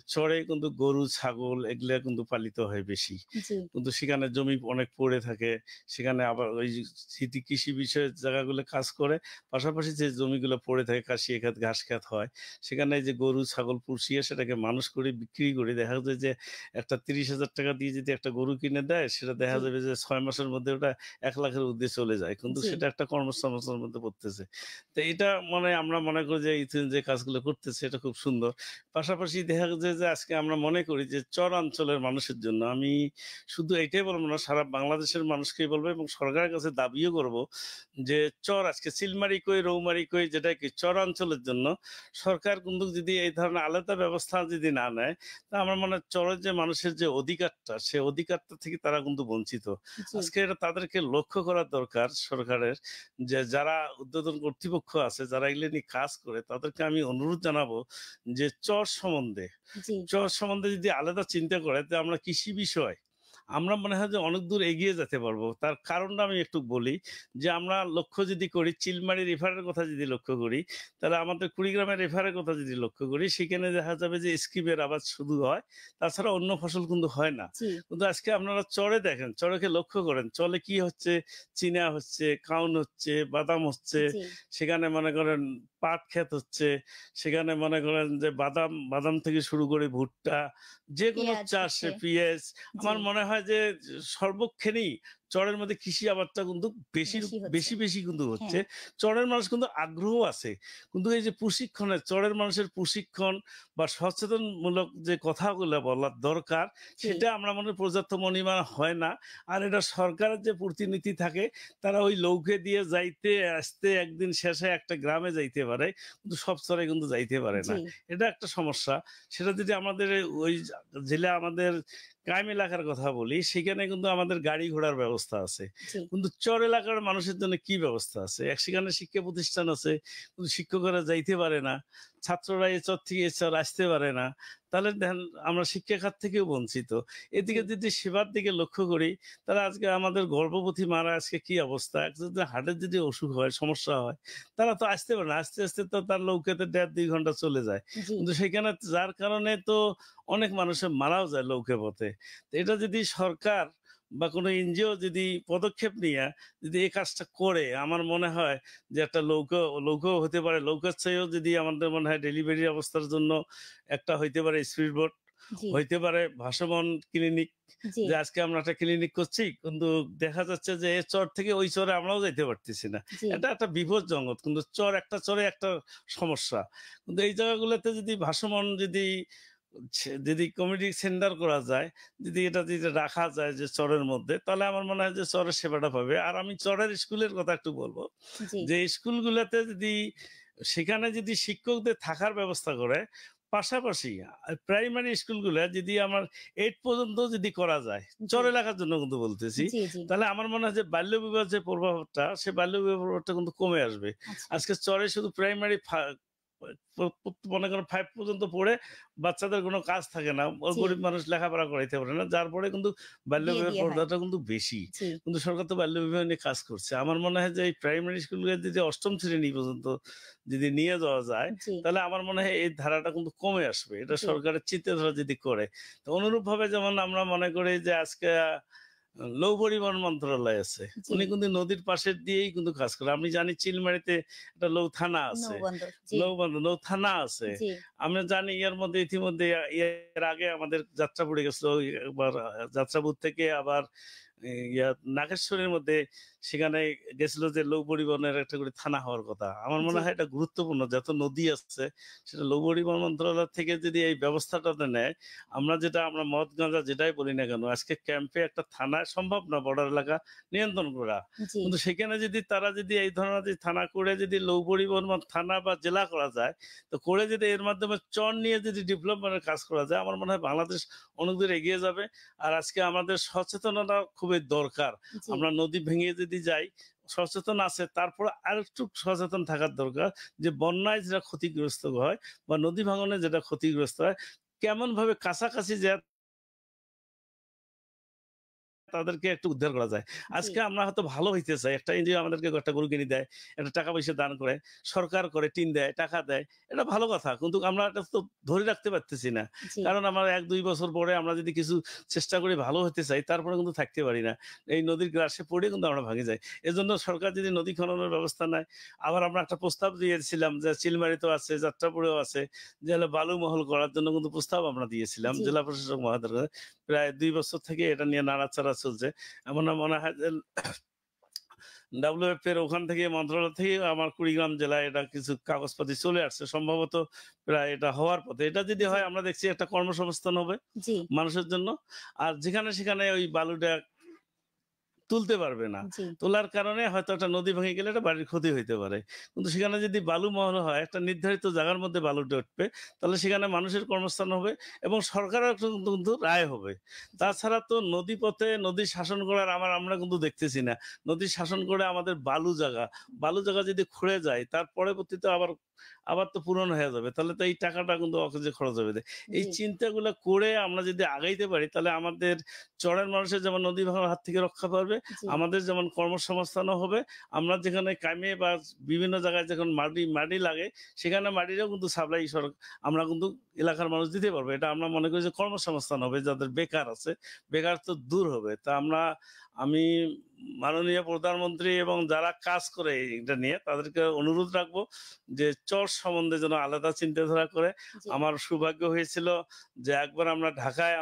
চরে কিন্তু গরু, ছাগল এগুলা কিন্তু পালিত হয় বেশি। জি, কিন্তু সেখানে জমি অনেক পড়ে থাকে। সেখানে আবার ওই কৃষি বিষয়ের জায়গাগুলো কাজ করে। পাশাপাশি যে জমিগুলো পড়ে থাকে কাশিয়া ক্ষেত, ঘাস ক্ষেত হয়। সেখানে এই যে গরু, ছাগল পুষিয়ে সেটাকে মানুষ করে বিক্রি করে দেখা যায় যে একটা ৳৩০,০০০ দিয়ে যদি একটা গরু কিনে দেয়, সেটা দেখা জি, যাবে যে ৬ মাসের মধ্যে ওটা ৳১,০০,০০০ ঊর্ধ্বে চলে যায়। কিন্তু জি, সেটা একটা কর্মসংস্থানের মধ্যে পড়তেছে। তো এটা আমরা মনে করি যে যে কাজগুলো করতেছে এটা খুব সুন্দর। পাশাপাশি দেখা যায় যে আজকে আমরা মনে করি যে চরাঞ্চলের মানুষের জন্য আমি শুধু এইটাই বলব না, সারা বাংলাদেশের মানুষকেই বলবো এবং সরকারের কাছে দাবিও করব যে চর আজকে চিলমারি কই, রৌমারি কই যেটা কি চরাঞ্চলের জন্য সরকার কিন্তু যদি এই ধরনের আলাদা ব্যবস্থা যদি না নেয়, তা আমার মনে হয় চরের যে মানুষের যে অধিকারটা, সে অধিকারটা থেকে তারা কিন্তু বঞ্চিত। জি, আজকে এটা তাদেরকে লক্ষ্য করা দরকার সরকারের, যে যারা ঊর্ধ্বতন কর্তৃপক্ষ আছে, যারা এগুলো নিয়ে কাজ করে, তাদেরকে আমি অনুরোধ জানাবো যে জি, চর সম্বন্ধে যদি আলাদা চিন্তা করে, তো আমরা কৃষি বিষয় আমরা মনে হয় যে অনেক দূর এগিয়ে যেতে পারবো। তার কারণটা আমি একটু বলি, যে আমরা লক্ষ্য যদি করি চিলমারি রিভারের কথা যদি লক্ষ্য করি, তাহলে আমাদের কুড়িগ্রামের রিভারের কথা যদি লক্ষ্য করি, সেখানে দেখা যাবে যে স্কিপের আবাদ শুধু হয়, তাছাড়া অন্য ফসল কিন্তু হয় না। জি, কিন্তু আজকে আপনারা চরে দেখেন, চরকে লক্ষ্য করেন, চলে কি হচ্ছে, চীনা হচ্ছে, কাউন হচ্ছে, বাদাম হচ্ছে, জি, সেখানে মনে করেন পাট ক্ষেত হচ্ছে, সেখানে মনে করেন যে বাদাম বাদাম থেকে শুরু করে ভুট্টা, যে কোনো পেঁয়াজ চাষ, হচ্ছে। পেঁয়াজ, জি, আমার মনে হয় যে সর্বক্ষণেই চরের মধ্যে কৃষি আবাদটা কিন্তু বেশি বেশি হচ্ছে। বেশি বেশি কিন্তু হচ্ছে। হ্যাঁ, চরের মানুষ কিন্তু আগ্রহ আছে, কিন্তু এই যে প্রশিক্ষণের, চরের মানুষের প্রশিক্ষণ বা সচেতনমূলক যে কথাগুলো বলার দরকার, জি, সেটা আমরা মনে হয় পর্যাপ্ত পরিমাণ হয় না। আর এটা সরকারের যে প্রতিনিধি থাকে, তারা ওই লৌকে দিয়ে যাইতে আসতে একদিন শেষে একটা গ্রামে যাইতে পারে, কিন্তু সব চরে কিন্তু যাইতে পারে জি, না। এটা একটা সমস্যা। সেটা যদি আমাদের ওই জেলা আমাদের ক্রাইম এলাকার কথা বলি, সেখানে কিন্তু আমাদের গাড়ি ঘোড়ার ব্যবস্থা আছে, জি, কিন্তু চর এলাকার মানুষের জন্য কি ব্যবস্থা আছে? সেখানে শিক্ষা প্রতিষ্ঠান আছে, কিন্তু শিক্ষকরা যাইতে পারে না, ছাত্ররা এ চর থেকে এ চর আসতে পারে না। তাহলে দেখেন আমরা শিক্ষা খাত থেকেও বঞ্চিত। জি, এদিকে যদি সেবার দিকে লক্ষ্য করি, তাহলে আজকে আমাদের গর্ভবতী মারা আজকে কি অবস্থা, যদি হার্টের যদি অসুখ হয়, সমস্যা হয়, তারা তো আসতে পারে না, আস্তে আস্তে তো তার লৌকেতে 1.5-2 ঘন্টা চলে যায়। জি, কিন্তু সেখানে যার কারণে তো অনেক মানুষের মারাও যায় লৌকে পথে। তো এটা যদি সরকার বা কোনো এনজিও যদি পদক্ষেপ নিয়ে যদি এই কাজটা করে, আমার মনে হয় যে একটা লৌকো হতে পারে। লৌকার চেয়েও যদি আমাদের মনে হয় ডেলিভারি অবস্থার জন্য একটা হইতে পারে স্পিড বোট, জি, হইতে পারে ভাসমান ক্লিনিক। জি, যে আজকে আমরা একটা ক্লিনিক করছি, কিন্তু দেখা যাচ্ছে যে এ চর থেকে ওই চরে আমরাও যাইতে পারতেছি না। জি, এটা একটা বিপজ্জনক, কিন্তু একটা চরে একটা সমস্যা। কিন্তু এই জায়গাগুলোতে যদি ভাসমান যদি কমিউনিটি সেন্টার করা যায়, যদি এটা যদি রাখা যায় যে চরের মধ্যে, তাহলে আমার মনে হয় যে চরের সেবাটা পাবে। আর আমি চরের স্কুলের কথা একটু বলবো, জি, যে স্কুলগুলোতে যদি সেখানে যদি শিক্ষকদের থাকার ব্যবস্থা করে, পাশাপাশি প্রাইমারি স্কুলগুলো যদি আমার 8 পর্যন্ত যদি করা যায়, জি, চর এলাকার জন্য কিন্তু বলতেছি, জি, জি, তাহলে আমার মনে হয় যে বাল্যবিবাহ যে প্রভাবটা, সে বাল্যবিবাহ প্রভাবটা কিন্তু কমে আসবে। আচ্ছা, আজকে চরে শুধু প্রাইমারি মনে করেন 5 পর্যন্ত পড়ে বাচ্চাদের কোনো কাজ থাকে না। জি, গরিব মানুষ লেখাপড়া করাইতে পারে না। যার ফলে কিন্তু বিয়ে বাল্যবিবাহের দিয়ে হয়। পর্দাটা কিন্তু বেশি। জি, কিন্তু সরকার তো বাল্যবিবাহ নিয়ে কাজ করছে। আমার মনে হয় যে এই প্রাইমারি স্কুলগুলো যদি ৮ম শ্রেণী পর্যন্ত যদি নিয়ে যাওয়া যায়, জি, তাহলে আমার মনে হয় এই ধারাটা কিন্তু কমে আসবে। এটা জি, সরকারের চিন্তাধারা যদি করে। তো অনুরূপভাবে যেমন আমরা মনে করি যে আজকে নৌ পরিবহন মন্ত্রণালয় আছে। জি, উনি কিন্তু নদীর পাশের দিয়েই কিন্তু কাজ করে। আমি জানি চিলমারিতে একটা নৌ থানা আছে। নৌবন্দর। জি, নৌ থানা আছে। জি, আমরা জানি এর মধ্যে ইতিমধ্যে এর আগে আমাদের যাত্রাপুরে গেছিল। একবার যাত্রাপুর থেকে আবার নাগেশ্বরের মধ্যে সেখানে গেছিল যে লৌ পরিবহনের একটা করে থানা হওয়ার কথা। আমার জি, মনে হয় এটা গুরুত্বপূর্ণ। যত নদী আছে, সেটা লৌ পরিবহন মন্ত্রণালয় থেকে যদি এই ব্যবস্থাটাতে নেয়, আমরা মদ গাঁজা যেটাই বলি না কেন, আজকে ক্যাম্পে একটা থানায় সম্ভব না বর্ডার এলাকা নিয়ন্ত্রণ করা। জি, কিন্তু সেখানে যদি তারা যদি এই ধরনের যদি থানা করে যদি লৌ পরিবহন থানা বা জেলা করা যায়, তো করে যদি এর মাধ্যমে চর নিয়ে যদি ডেভেলপমেন্টের কাজ করা যায়, আমার মনে হয় বাংলাদেশ অনেক দূর এগিয়ে যাবে। আর আজকে আমাদের সচেতনতা খুবই দরকার। জি, আমরা নদী ভেঙে যদি যাই, সচেতন আছে, তারপর আরেকটু সচেতন থাকার দরকার, যে বন্যায় যেটা ক্ষতিগ্রস্ত হয় বা নদী ভাঙনে যেটা ক্ষতিগ্রস্ত হয়, কেমন ভাবে কাছাকাছি যে তাদেরকে একটু উদ্ধার করা যায়। জি, আজকে আমরা হয়তো ভালো হইতে চাই। একটা এনজিও আমাদেরকে একটা গরু কিনে দেয়, একটা টাকা পয়সা দান করে, সরকার করে, টিন দেয়, টাকা দেয়। এটা ভালো কথা। কিন্তু আমরা এটা তো ধরে রাখতে পারতেছি না। জি, কারণ আমরা ১-২ বছর পরে আমরা যদি কিছু চেষ্টা করে ভালো হতে চাই, তারপরে কিন্তু থাকতে পারি না। এই নদীর গ্রাসে পড়ে কিন্তু আমরা ভাঙে যাই। এজন্য সরকার যদি নদী খননের ব্যবস্থা নেয়, আবার আমরা একটা প্রস্তাব দিয়েছিলাম যে চিলমারিতেও আছে, যাত্রাপুরেও আছে, যে হলো বালু মহল করার জন্য কিন্তু প্রস্তাব আমরা দিয়েছিলাম জি, জেলা প্রশাসক মহোদয়ের কাছে। প্রায় ২ বছর থেকে এটা নিয়ে নাড়াচাড়া চলছে। এমন মনে হয় যে WF এর ওখান থেকে মন্ত্রণালয় থেকে আমার কুড়িগ্রাম জেলায় এটা কিছু কাগজপাতি চলে আসছে। সম্ভবত প্রায় এটা হওয়ার পথে। এটা যদি জি, হয়, আমরা দেখছি একটা কর্মসংস্থান হবে জি, মানুষের জন্য। আর যেখানে সেখানে ওই বালুটা তুলতে পারবে না। জি তোলার কারণে হয়তো একটা নদী ভেঙে গেলে একটা বাড়ির ক্ষতি হইতে পারে। কিন্তু সেখানে যদি বালু মহল হয়, একটা নির্ধারিত জায়গার মধ্যে বালুটা উঠবে, তাহলে সেখানে মানুষের কর্মস্থান হবে এবং সরকারের কিন্তু রায় হবে। জি তাছাড়া তো নদীপথে নদী শাসন করার আমরা কিন্তু দেখতেছি না। নদী শাসন করে আমাদের বালু জায়গা যদি খুঁড়ে যায়, তার পরবর্তীতে আবার তো পূরণ হয়ে যাবে। তাহলে তো এই টাকাটা কিন্তু অকেজে খরচ হবে। এই জি চিন্তাগুলা করে আমরা যদি আগাইতে পারি, তাহলে আমাদের চরের মানুষের যেমন নদী ভাঙার হাত থেকে রক্ষা পাবে, জি আমাদের যেমন কর্মসংস্থানও হবে। আমরা যেখানে কামে বা বিভিন্ন জায়গায় যখন মাটি লাগে, সেখানে মাটিরও কিন্তু সাপ্লাই আমরা কিন্তু এলাকার মানুষ দিতে পারবো। এটা আমরা মনে করি যে কর্মসংস্থান হবে, যাদের বেকার আছে, বেকার তো দূর হবে। তা আমি মাননীয় প্রধানমন্ত্রী এবং যারা কাজ করে এটা নিয়ে তাদেরকে অনুরোধ রাখবো যে চর সম্বন্ধে যেন আলাদা চিন্তাধারা করে। জি আমার সৌভাগ্য হয়েছিল যে একবার আমরা ঢাকায়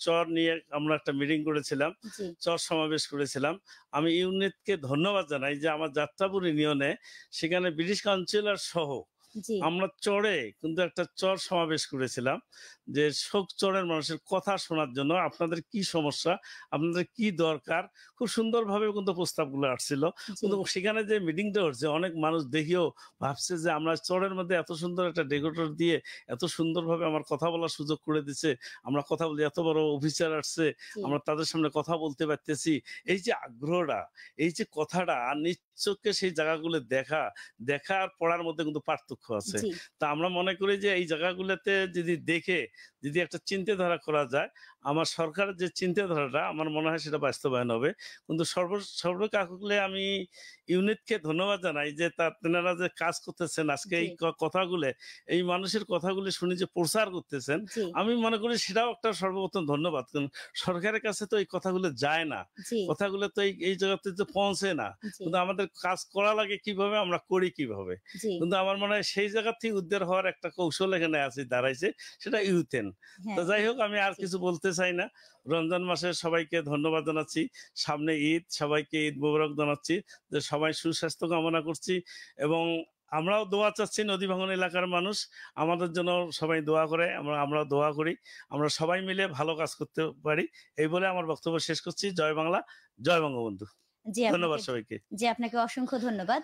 চর নিয়ে আমরা একটা মিটিং করেছিলাম, জি চর সমাবেশ করেছিলাম। আমি ইউনিটকে ধন্যবাদ জানাই যে আমার যাত্রাপুর ইউনিয়নে সেখানে ব্রিটিশ কাউন্সিলর সহ জি আমরা চরে কিন্তু একটা চর সমাবেশ করেছিলাম, যে শোক চরের মানুষের কথা শোনার জন্য আপনাদের কি সমস্যা, আপনাদের কি দরকার, খুব সুন্দরভাবে কিন্তু প্রস্তাবগুলো আসছিল। জি কিন্তু সেখানে যে মিটিংটা হচ্ছে, অনেক মানুষ দেখিও ভাবছে যে আমরা চরের মধ্যে এত সুন্দর একটা ডেকোরেটর দিয়ে এত সুন্দরভাবে আমার কথা বলার সুযোগ করে দিচ্ছে, আমরা কথা বলি, এত বড় অফিসার আসছে, জি আমরা তাদের সামনে কথা বলতে পারতেছি। এই যে আগ্রহটা, এই যে কথাটা, আর নিজ চোখে সেই জায়গাগুলো দেখা আর পড়ার মধ্যে কিন্তু পার্থক্য আছে। জি তা আমরা মনে করি যে এই জায়গাগুলোতে যদি একটা চিন্তাধারা করা যায়, আমার সরকারের যে চিন্তাধারাটা আমার মনে হয় সেটা বাস্তবায়ন হবে। কিন্তু সর্বকালে আমি ইউনিটকে ধন্যবাদ জানাই যে তেনারা যে কাজ করতেছেন আজকে জি এই কথাগুলো, এই মানুষের কথাগুলো শুনে যে প্রচার করতেছেন, জি আমি মনে করি সেটাও একটা সর্বপ্রথম ধন্যবাদ। কারণ সরকারের কাছে তো এই কথাগুলো যায় না, জি কথাগুলো তো এই জায়গাতে তো পৌঁছে না। জি কিন্তু আমাদের কাজ করা লাগে কিভাবে, আমরা করি কিভাবে। জি কিন্তু আমার মনে হয় সেই জায়গা থেকে উদ্ধার হওয়ার একটা কৌশল এখানে আছে, দাঁড়াইছে, সেটা ইউথেন। তো হ্যাঁ যাই হোক, আমি আর জি কিছু বলতে চাই না। রমজান মাসে সবাইকে ধন্যবাদ জানাচ্ছি, সামনে ঈদ, সবাইকে ঈদ মোবারক জানাচ্ছি, যে সবাই সুস্বাস্থ্য কামনা করছি এবং আমরাও দোয়া চাচ্ছি। নদী ভাঙন এলাকার মানুষ আমাদের জন্য সবাই দোয়া করে, আমরা দোয়া করি, আমরা সবাই মিলে ভালো কাজ করতে পারি। এই বলে আমার বক্তব্য শেষ করছি। জয় বাংলা, জয় বঙ্গবন্ধু। জি ধন্যবাদ আপনাকে সবাইকে। আপনাকে অসংখ্য ধন্যবাদ।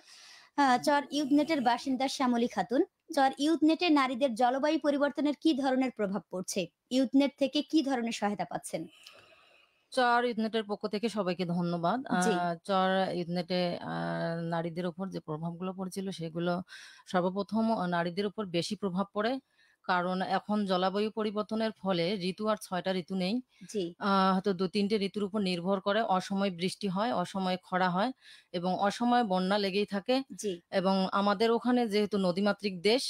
চর ইউথনেটের বাসিন্দা শ্যামলী খাতুন, চর ইউথনেটে নারীদের জলবায়ু পরিবর্তনের কি ধরনের প্রভাব পড়ছে? ইউথনেট থেকে কি ধরনের সহায়তা পাচ্ছেন? চর ইউথনেটের পক্ষ থেকে সবাইকে ধন্যবাদ। জি চর ইউথনেটে নারীদের উপর যে প্রভাবগুলো পড়েছিল সেগুলো সর্বপ্রথম নারীদের উপর বেশি প্রভাব পড়ে। কারণ এখন জলবায়ু পরিবর্তনের ফলে ঋতু আর ৬ টা ঋতু নেই। জি হয়তো ২-৩ টে ঋতুর উপর নির্ভর করে। অসময়ে বৃষ্টি হয়, অসময়ে খরা হয় এবং অসময়ে বন্যা লেগেই থাকে। জি এবং আমাদের ওখানে যেহেতু নদীমাতৃক দেশ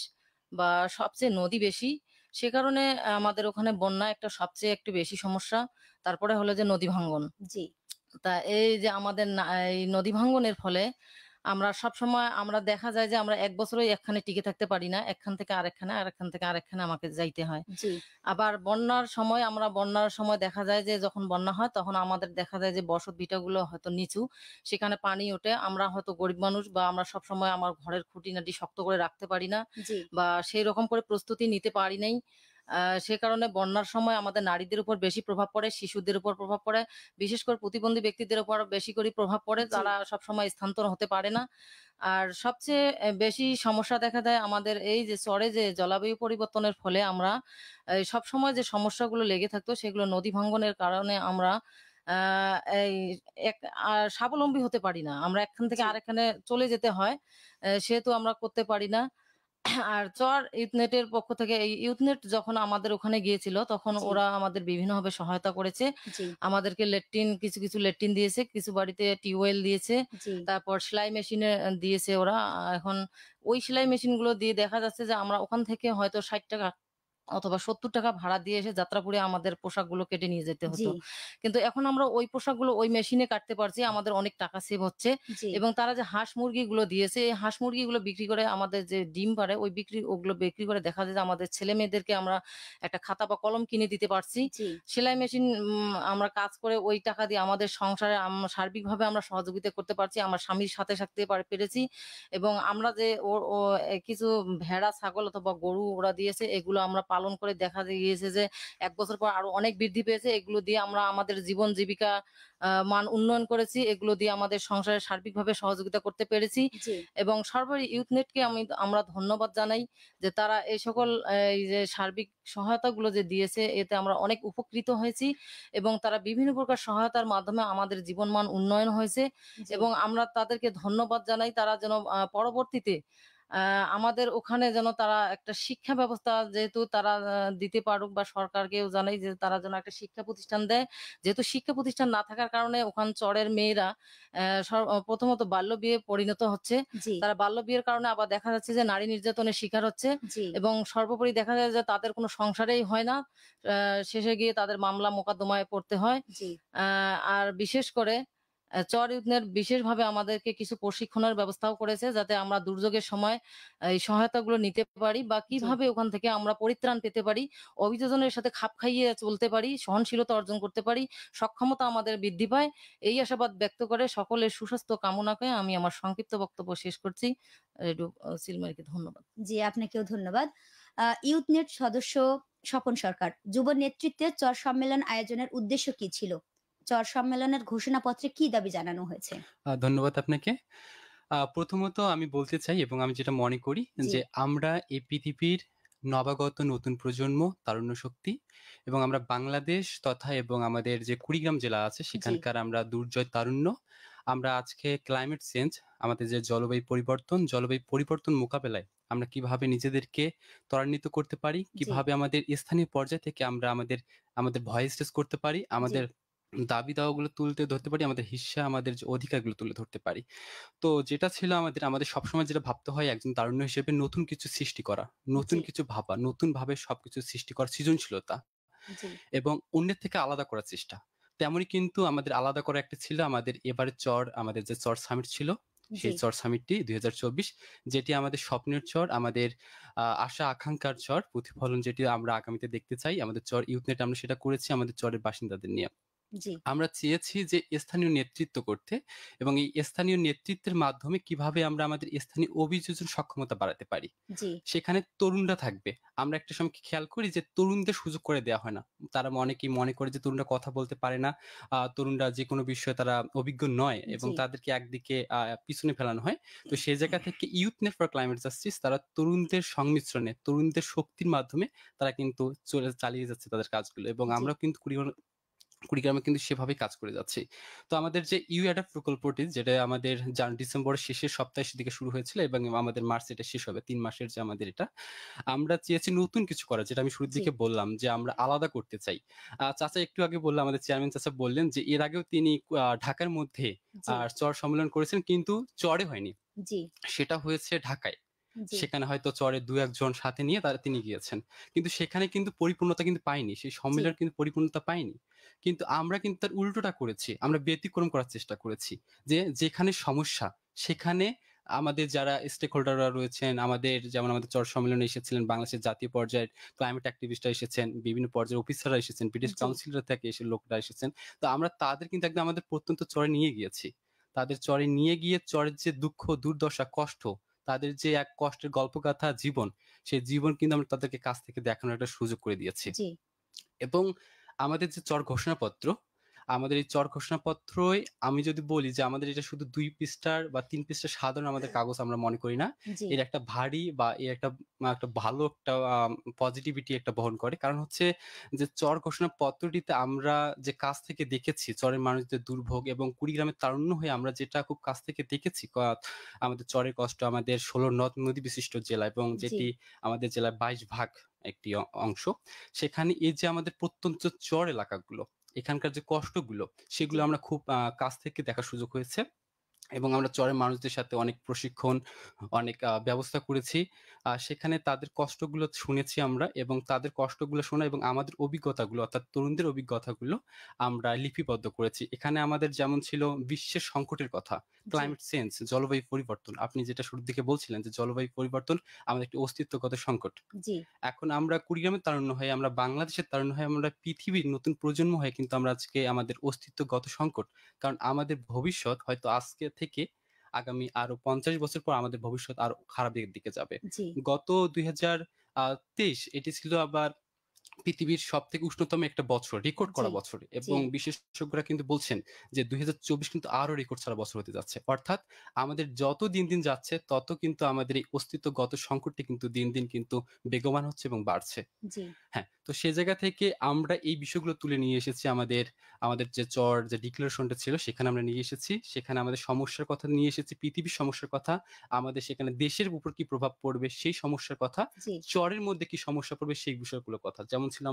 বা সবচেয়ে নদী বেশি, সে কারণে আমাদের ওখানে বন্যা একটা সবচেয়ে একটু বেশি সমস্যা। তারপরে হলো যে নদী ভাঙ্গন। জি তা এই যে আমাদের এই নদী ভাঙ্গনের ফলে আমরা সবসময় দেখা যায় যে আমরা ১ বছরই একখানে টিকে থাকতে পারি না। একখান থেকে আরেকখানে, আরেকখান থেকে আরেকখানে আমাকে যাইতে হয়। জি আবার বন্যার সময় দেখা যায় যে যখন বন্যা হয় তখন আমাদের দেখা যায় যে বসত ভিটাগুলো হয়তো নিচু। সেখানে পানি ওঠে। আমরা হয়তো গরিব মানুষ বা আমরা সবসময় আমার ঘরের খুঁটিনাটি শক্ত করে রাখতে পারি না জি বা সেইরকম করে প্রস্তুতি নিতে পারি নাই। সে কারণে বন্যার সময় আমাদের নারীদের উপর বেশি প্রভাব পড়ে, শিশুদের উপর প্রভাব পড়ে। বিশেষ করে প্রতিবন্ধী ব্যক্তিদের উপর বেশি করে প্রভাব পড়ে। জি তারা সবসময় স্থানান্তর হতে পারে না। আর সবচেয়ে বেশি সমস্যা দেখা দেয় আমাদের এই যে চরে যে জলবায়ু পরিবর্তনের ফলে আমরা সবসময় যে সমস্যাগুলো লেগে থাকতো সেগুলো নদী ভাঙ্গনের কারণে আমরা আ এই এক স্বাবলম্বী হতে পারি না। আমরা একখান থেকে জি আরেকখানে চলে যেতে হয়। সেহেতু আমরা করতে পারি না। আর চর ইউথনেটের পক্ষ থেকে এই ইউথনেট যখন আমাদের ওখানে গিয়েছিল তখন জি ওরা আমাদের বিভিন্নভাবে সহায়তা করেছে। জি আমাদেরকে কিছু লেট্রিন দিয়েছে, কিছু বাড়িতে টিউবওয়েল দিয়েছে। জি তারপর সেলাই মেশিনে দিয়েছে ওরা। এখন ওই সেলাই মেশিনগুলো দিয়ে দেখা যাচ্ছে যে আমরা ওখান থেকে হয়তো ৳৬০ অথবা ৳৭০ ভাড়া দিয়ে এসে যাত্রাপুরে আমাদের পোশাকগুলো কেটে নিয়ে যেতে জি হতো। কিন্তু এখন আমরা ওই পোশাকগুলো ওই মেশিনে কাটতে পারছি। আমাদের অনেক টাকা সেভ হচ্ছে জি এবং তারা যে হাঁস মুরগিগুলো দিয়েছে, এই হাঁস মুরগিগুলো বিক্রি করে আমাদের যে ডিম পাড়ে ওগুলো বিক্রি করে দেখা যায় যে আমাদের ছেলেমেয়েদেরকে আমরা একটা খাতা বা কলম কিনে দিতে পারছি। জি সেলাই মেশিন আমরা কাজ করে ওই টাকা দিয়ে আমাদের সংসারে সার্বিকভাবে আমরা সহযোগিতা করতে পারছি। আমার স্বামীর সাথে থাকতে পেরেছি এবং আমরা যে ও ও কিছু ভেড়া, ছাগল অথবা গরু ওরা দিয়েছে এগুলো আমরা পালন করে দেখা গিয়েছে যে ১ বছর পর আরো অনেক বৃদ্ধি পেয়েছে। এগুলো দিয়ে আমরা আমাদের জীবন জীবিকা মান উন্নয়ন করেছি। এগুলো দিয়ে আমাদের সংসারে সার্বিকভাবে সহযোগিতা করতে পেরেছি। জি, এবং সর্বোপরি ইউথনেটকে আমরা ধন্যবাদ জানাই যে তারা এই সকল এই যে সার্বিক সহায়তাগুলো যে দিয়েছে এতে আমরা অনেক উপকৃত হয়েছি এবং তারা বিভিন্ন প্রকার সহায়তার মাধ্যমে আমাদের জীবনমান উন্নয়ন হয়েছে জি, এবং আমরা তাদেরকে ধন্যবাদ জানাই। তারা যেন পরবর্তীতে আ আমাদের ওখানে যেন তারা একটা শিক্ষা ব্যবস্থা যেহেতু তারা দিতে পারুক বা সরকারকেও জানাই যে তারা যেন একটা শিক্ষা প্রতিষ্ঠান দেয়। যেহেতু শিক্ষা প্রতিষ্ঠান না থাকার কারণে ওখান চরের মেয়েরা প্রথমত বাল্যবিয়ে পরিণত হচ্ছে। জি, তারা বাল্যবিয়ের কারণে আবার দেখা যাচ্ছে যে নারী নির্যাতনের শিকার হচ্ছে জি, এবং সর্বোপরি দেখা যায় যে তাদের কোনো সংসারেই হয় না। শেষে গিয়ে তাদের মামলা মোকদ্দমায় পড়তে হয়। জি, আ আর বিশেষ করে চর ইউথনেট বিশেষভাবে আমাদেরকে কিছু প্রশিক্ষণের ব্যবস্থাও করেছে যাতে আমরা দুর্যোগের সময় এই সহায়তাগুলো নিতে পারি বা জি। কিভাবে ওখান থেকে আমরা পরিত্রাণ পেতে পারি, অভিযোজনের সাথে খাপ খাইয়ে চলতে পারি, সহনশীলতা অর্জন করতে পারি, সক্ষমতা আমাদের বৃদ্ধি পায়। এই আশাবাদ ব্যক্ত করে সকলের সুস্বাস্থ্য কামনা করে আমি আমার সংক্ষিপ্ত বক্তব্য শেষ করছি। রেডিও চিলমারীকে ধন্যবাদ। জি, আপনাকেও ধন্যবাদ। ইউথনেট সদস্য স্বপন সরকার, যুব নেতৃত্বে চর সম্মেলন আয়োজনের উদ্দেশ্য কি ছিল? চর সম্মেলনের ঘোষণাপত্রে কি দাবি জানানো হয়েছে? ধন্যবাদ আপনাকে। প্রথমত আমি বলতে চাই এবং আমি যেটা মনে করি জি, যে আমরা এই পৃথিবীর নবাগত নতুন প্রজন্ম, তারুণ্য শক্তি এবং আমরা বাংলাদেশ তথা এবং আমাদের যে কুড়িগ্রাম জেলা আছে জি, সেখানকার আমরা দুর্জয় তারুণ্য। আমরা আজকে ক্লাইমেট চেঞ্জ, আমাদের যে জলবায়ু পরিবর্তন মোকাবেলায় আমরা কিভাবে নিজেদেরকে ত্বরান্বিত করতে পারি, জি, কিভাবে আমাদের স্থানীয় পর্যায় থেকে আমরা আমাদের ভয়েস রেজ করতে পারি, জি, আমাদের দাবি-দাওয়াগুলো তুলতে ধরতে পারি, আমাদের হিস্যা, আমাদের যে অধিকারগুলো তুলে ধরতে পারি। তো যেটা ছিল আমাদের সবসময় যেটা ভাবতে হয় একজন তারুণ্য হিসেবে নতুন কিছু সৃষ্টি করা, নতুন জি, কিছু ভাবা, নতুনভাবে সবকিছু সৃষ্টি করা, সৃজনশীলতা জি, এবং অন্যের থেকে আলাদা করার চেষ্টা। তেমনই কিন্তু আমাদের আলাদা করা একটা ছিল আমাদের এবারের আমাদের যে চর সামিট ছিল, জি, সেই চর সামিটটি ২০২৪ যেটি আমাদের স্বপ্নের চর, আমাদের আশা আকাঙ্ক্ষার চর, প্রতিফলন যেটি আমরা আগামীতে দেখতে চাই। আমাদের চর ইউথনেট আমরা সেটা করেছি আমাদের চরের বাসিন্দাদের নিয়ে। জি, আমরা চেয়েছি যে স্থানীয় নেতৃত্ব করতে এবং এই স্থানীয় নেতৃত্বের মাধ্যমে কিভাবে আমরা আমাদের স্থানীয় অভিযোজন সক্ষমতা বাড়াতে পারি। জি, সেখানে তরুণরা থাকবে। আমরা একটা সময় খেয়াল করি যে তরুণদের সুযোগ করে দেওয়া হয় না। তারা অনেকেই মনে করে যে তরুণরা কথা বলতে পারে না। তরুণরা যেকোনো বিষয়ে তারা অভিজ্ঞ নয় এবং জি, তাদেরকে একদিকে পিছনে ফেলানো হয়। তো সেই জায়গা থেকে youth net for climate justice তারা তরুণদের সংমিশ্রণে, তরুণদের শক্তির মাধ্যমে তারা কিন্তু চালিয়ে যাচ্ছে তাদের কাজগুলো এবং জি, আমরাও কিন্তু কুড়িগ্রামে কিন্তু সেভাবেই কাজ করে যাচ্ছি। তো আমাদের যে ইউ-অ্যাডাপ্ট প্রকল্পটি যেটা আমাদের ডিসেম্বরের শেষের সপ্তাহের দিকে শুরু হয়েছিল এবং আমাদের মার্চে এটা শেষ হবে। ৩ মাসের যে আমাদের এটা। আমরা চেয়েছি নতুন কিছু করার যেটা আমি শুরুর জি, দিকে বললাম যে আমরা আলাদা করতে চাই। চাচা একটু আগে বলল আমাদের চেয়ারম্যান চাচা বললেন যে এর আগেও তিনি ঢাকার মধ্যে জি, চর সম্মেলন করেছেন কিন্তু চরে হয়নি। জি, সেটা হয়েছে ঢাকায়। জি, সেখানে হয়তো চরের ২-১ জন সাথে নিয়ে তিনি গিয়েছেন। কিন্তু সেখানে কিন্তু পরিপূর্ণতা কিন্তু পায়নি। সেই জি, সম্মেলন কিন্তু পরিপূর্ণতা পায়নি। কিন্তু আমরা কিন্তু তার উল্টোটা করেছি। আমরা ব্যতিক্রম করার চেষ্টা করেছি। যে যেখানে সমস্যা সেখানে আমাদের যারা স্টেক হোল্ডাররা রয়েছেন, যেমন আমাদের চর সম্মেলনে এসেছিলেন বাংলাদেশের জাতীয় পর্যায়ের ক্লাইমেট অ্যাক্টিভিস্টরা এসেছেন, বিভিন্ন পর্যায়ের অফিসাররা এসেছেন, ব্রিটিশ জি, কাউন্সিলর থেকে লোকরা এসেছেন। তো আমরা তাদের কিন্তু একদম আমাদের প্রত্যন্ত চরে নিয়ে গিয়েছি। তাদের চরে নিয়ে গিয়ে চরের যে দুঃখ, দুর্দশা, কষ্ট তাদের যে এক কষ্টের গল্পগাথা জীবন, সেই জীবন কিন্তু আমরা তাদেরকে কাছ থেকে দেখানোর একটা সুযোগ করে দিয়েছি। জি, এবং আমাদের যে চর ঘোষণাপত্র, আমাদের এই চর ঘোষণাপত্রই আমি যদি বলি যে আমাদের এটা শুধু ২ পৃষ্ঠার বা ৩ পৃষ্ঠার সাধারণ আমাদের কাগজ আমরা মনে করি না। জি, এর একটা ভারী বা এর একটা ভালো একটা পজিটিভিটি একটা বহন করে। কারণ হচ্ছে যে চর ঘোষণাপত্রটিতে আমরা যে কাছ থেকে দেখেছি চরের মানুষদের দুর্ভোগ এবং কুড়িগ্রামের তারুণ্য হয়ে আমরা যেটা খুব কাছ থেকে দেখেছি আমাদের চরের কষ্ট আমাদের ১৬ নদ-নদী বিশিষ্ট জেলা এবং জি, যেটি আমাদের জেলার ২২ ভাগ একটি অংশ। সেখানে এই যে আমাদের প্রত্যন্ত চর এলাকাগুলো, এখানকার যে কষ্টগুলো, জি, সেগুলো আমরা খুব কাছ থেকে দেখার সুযোগ হয়েছে। এবং আমরা চরের মানুষদের সাথে অনেক প্রশিক্ষণ, অনেক ব্যবস্থা করেছি। সেখানে তাদের কষ্টগুলো শুনেছি আমরা এবং তাদের কষ্টগুলো শোনা এবং আমাদের অভিজ্ঞতাগুলো অর্থাৎ তরুণদের অভিজ্ঞতাগুলো আমরা লিপিবদ্ধ করেছি। এখানে আমাদের যেমন ছিল বিশ্বের সংকটের কথা, জি, ক্লাইমেট চেঞ্জ, জলবায়ু পরিবর্তন। আপনি যেটা শুরুর দিকে বলছিলেন যে জলবায়ু পরিবর্তন আমাদের একটি অস্তিত্বগত সংকট। জি, এখন আমরা কুড়িগ্রামের তারুণ্য হয়ে, আমরা বাংলাদেশের তারুণ্য হয়ে, আমরা পৃথিবীর নতুন প্রজন্ম হয়ে কিন্তু আমরা আজকে আমাদের অস্তিত্বগত সংকট। কারণ আমাদের ভবিষ্যৎ হয়তো আজকে থেকে আগামী আরো ৫০ বছর পর আমাদের ভবিষ্যৎ আরো খারাপের দিকে যাবে। জি, গত ২৩ এটি ছিল আবার পৃথিবীর সবথেকে উষ্ণতম একটা বছর, রেকর্ড জি করা বছর জি এবং বিশেষজ্ঞরা কিন্তু বলছেন যে ২০২৪ কিন্তু আরো রেকর্ড ছাড়া বছর হতে যাচ্ছে। অর্থাৎ আমাদের যত দিন যাচ্ছে তত কিন্তু আমাদের এই অস্তিত্বগত সংকটটি কিন্তু দিন কিন্তু বেগবান হচ্ছে এবং বাড়ছে। জি হ্যাঁ, তো সে জায়গা থেকে আমরা এই বিষয়গুলো তুলে নিয়ে এসেছি আমাদের যে যে ডিক্লারেশনটা ছিল সেখানে আমরা নিয়ে এসেছি। সেখানে আমাদের সমস্যার কথা নিয়ে এসেছি, পৃথিবীর সমস্যার কথা, আমাদের সেখানে দেশের উপর কি প্রভাব পড়বে সেই সমস্যার কথা, জি চরের মধ্যে কি সমস্যা পড়বে সেই বিষয়গুলোর কথা। যেমন ছিল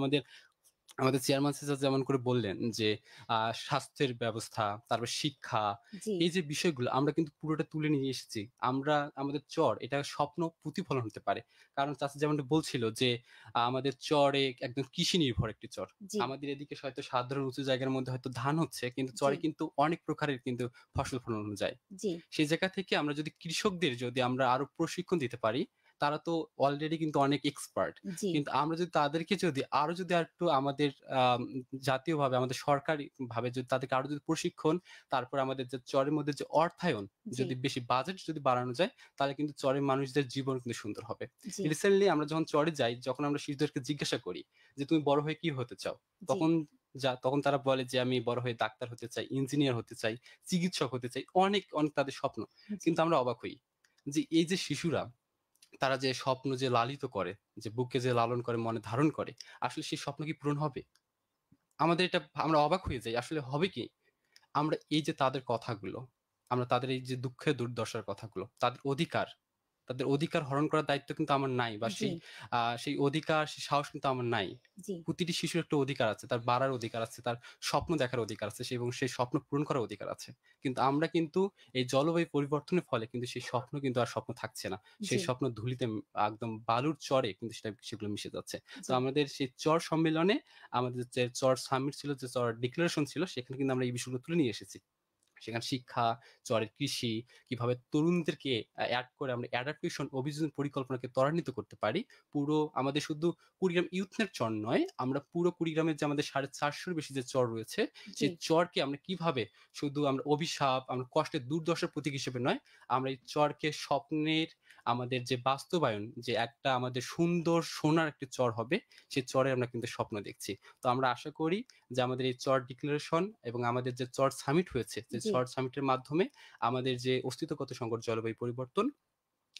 আমাদের চেয়ারম্যান স্যার যেমন করে বললেন যে স্বাস্থ্যের ব্যবস্থা, তারপর শিক্ষা, জি এই যে বিষয়গুলো আমরা কিন্তু পুরোটা তুলে নিয়ে এসেছি। আমাদের চর এটা স্বপ্ন প্রতিফলন হতে পারে। কারণ চাচা যেমনটা বলছিল যে আমাদের চরে একদম কৃষি নির্ভর একটি চর। জি আমাদের এদিকে হয়তো সাধারণ উঁচু জায়গার মধ্যে হয়তো ধান হচ্ছে কিন্তু জি চরে কিন্তু অনেক প্রকারের কিন্তু ফসল ফলানো যায়। জি সেই জায়গা থেকে আমরা যদি আমরা আরো প্রশিক্ষণ দিতে পারি, তারা তো অলরেডি কিন্তু অনেক এক্সপার্ট। জি কিন্তু আমরা যদি তাদেরকে যদি আরেকটু আমাদের আম জাতীয়ভাবে আমাদের সরকারিভাবে যদি তাদেরকে আরো যদি প্রশিক্ষণ, তারপর আমাদের যে চরের মধ্যে যে অর্থায়ন, জি যদি বেশি বাজেট যদি বাড়ানো যায়, তাহলে কিন্তু চরের মানুষদের জীবন কিন্তু সুন্দর হবে। জি রিসেন্টলি আমরা যখন চরে যাই, যখন আমরা শিশুদেরকে জিজ্ঞাসা করি যে, "তুমি বড় হয়ে কি হতে চাও?" জি তখন তারা বলে যে, "আমি বড় হয়ে ডাক্তার হতে চাই, ইঞ্জিনিয়ার হতে চাই, চিকিৎসক হতে চাই।" অনেক তাদের স্বপ্ন। জি কিন্তু আমরা অবাক হই যে এই যে শিশুরা তারা যে স্বপ্ন যে লালিত করে, যে বুকে যে লালন করে, মনে ধারণ করে, আসলে সেই স্বপ্ন কি পূরণ হবে? আমরা অবাক হয়ে যাই। আসলে হবে কি? আমরা এই যে তাদের কথাগুলো, আমরা তাদের এই যে দুঃখের দুর্দশার কথাগুলো, তাদের অধিকার হরণ করার দায়িত্ব কিন্তু আমার নাই বা জি সেই অধিকার, সেই সাহস কিন্তু আমার নাই। জি প্রতিটি শিশুর একটা অধিকার আছে। তার বাড়ার অধিকার আছে, তার স্বপ্ন দেখার অধিকার আছে এবং সেই স্বপ্ন পূরণ করার অধিকার আছে। কিন্তু আমরা কিন্তু এই জলবায়ু পরিবর্তনের ফলে কিন্তু সেই স্বপ্ন কিন্তু আর স্বপ্ন থাকছে না। জি সেই স্বপ্ন ধুলিতে একদম বালুর চরে কিন্তু সেগুলো মিশে যাচ্ছে। তো জি আমাদের সেই চর সম্মেলনে আমাদের যে চর সামিট ছিল, যে চর ডিক্লারেশন ছিল সেখানে কিন্তু আমরা এই বিষয়গুলো তুলে নিয়ে এসেছি। সেখানে শিক্ষা, চরের কৃষি, কিভাবে তরুণদেরকে এড করে আমরা অ্যাডাপ্টেশন অভিযোজন পরিকল্পনাকে ত্বরান্বিত করতে পারি। পুরো আমাদের শুধু কুড়িগ্রাম ইউথনেট চর নয়, আমরা পুরো কুড়িগ্রামের যে আমাদের 450 র বেশি যে চর রয়েছে, জি সেই চরকে আমরা কিভাবে শুধু আমরা অভিশাপ, আমরা কষ্টের দুর্দশার প্রতীক হিসেবে নয়, আমরা এই চরকে স্বপ্নের আমাদের যে বাস্তবায়ন, যে একটা আমাদের সুন্দর সোনার একটি চর হবে, সেই চরে আমরা কিন্তু স্বপ্ন দেখছি। তো আমরা আশা করি যে আমাদের এই চর ডিক্লারেশন এবং আমাদের যে চর সামিট হয়েছে, যে জি চর সামিটের মাধ্যমে আমাদের যে অস্তিত্বগত সংকট জলবায়ু পরিবর্তন,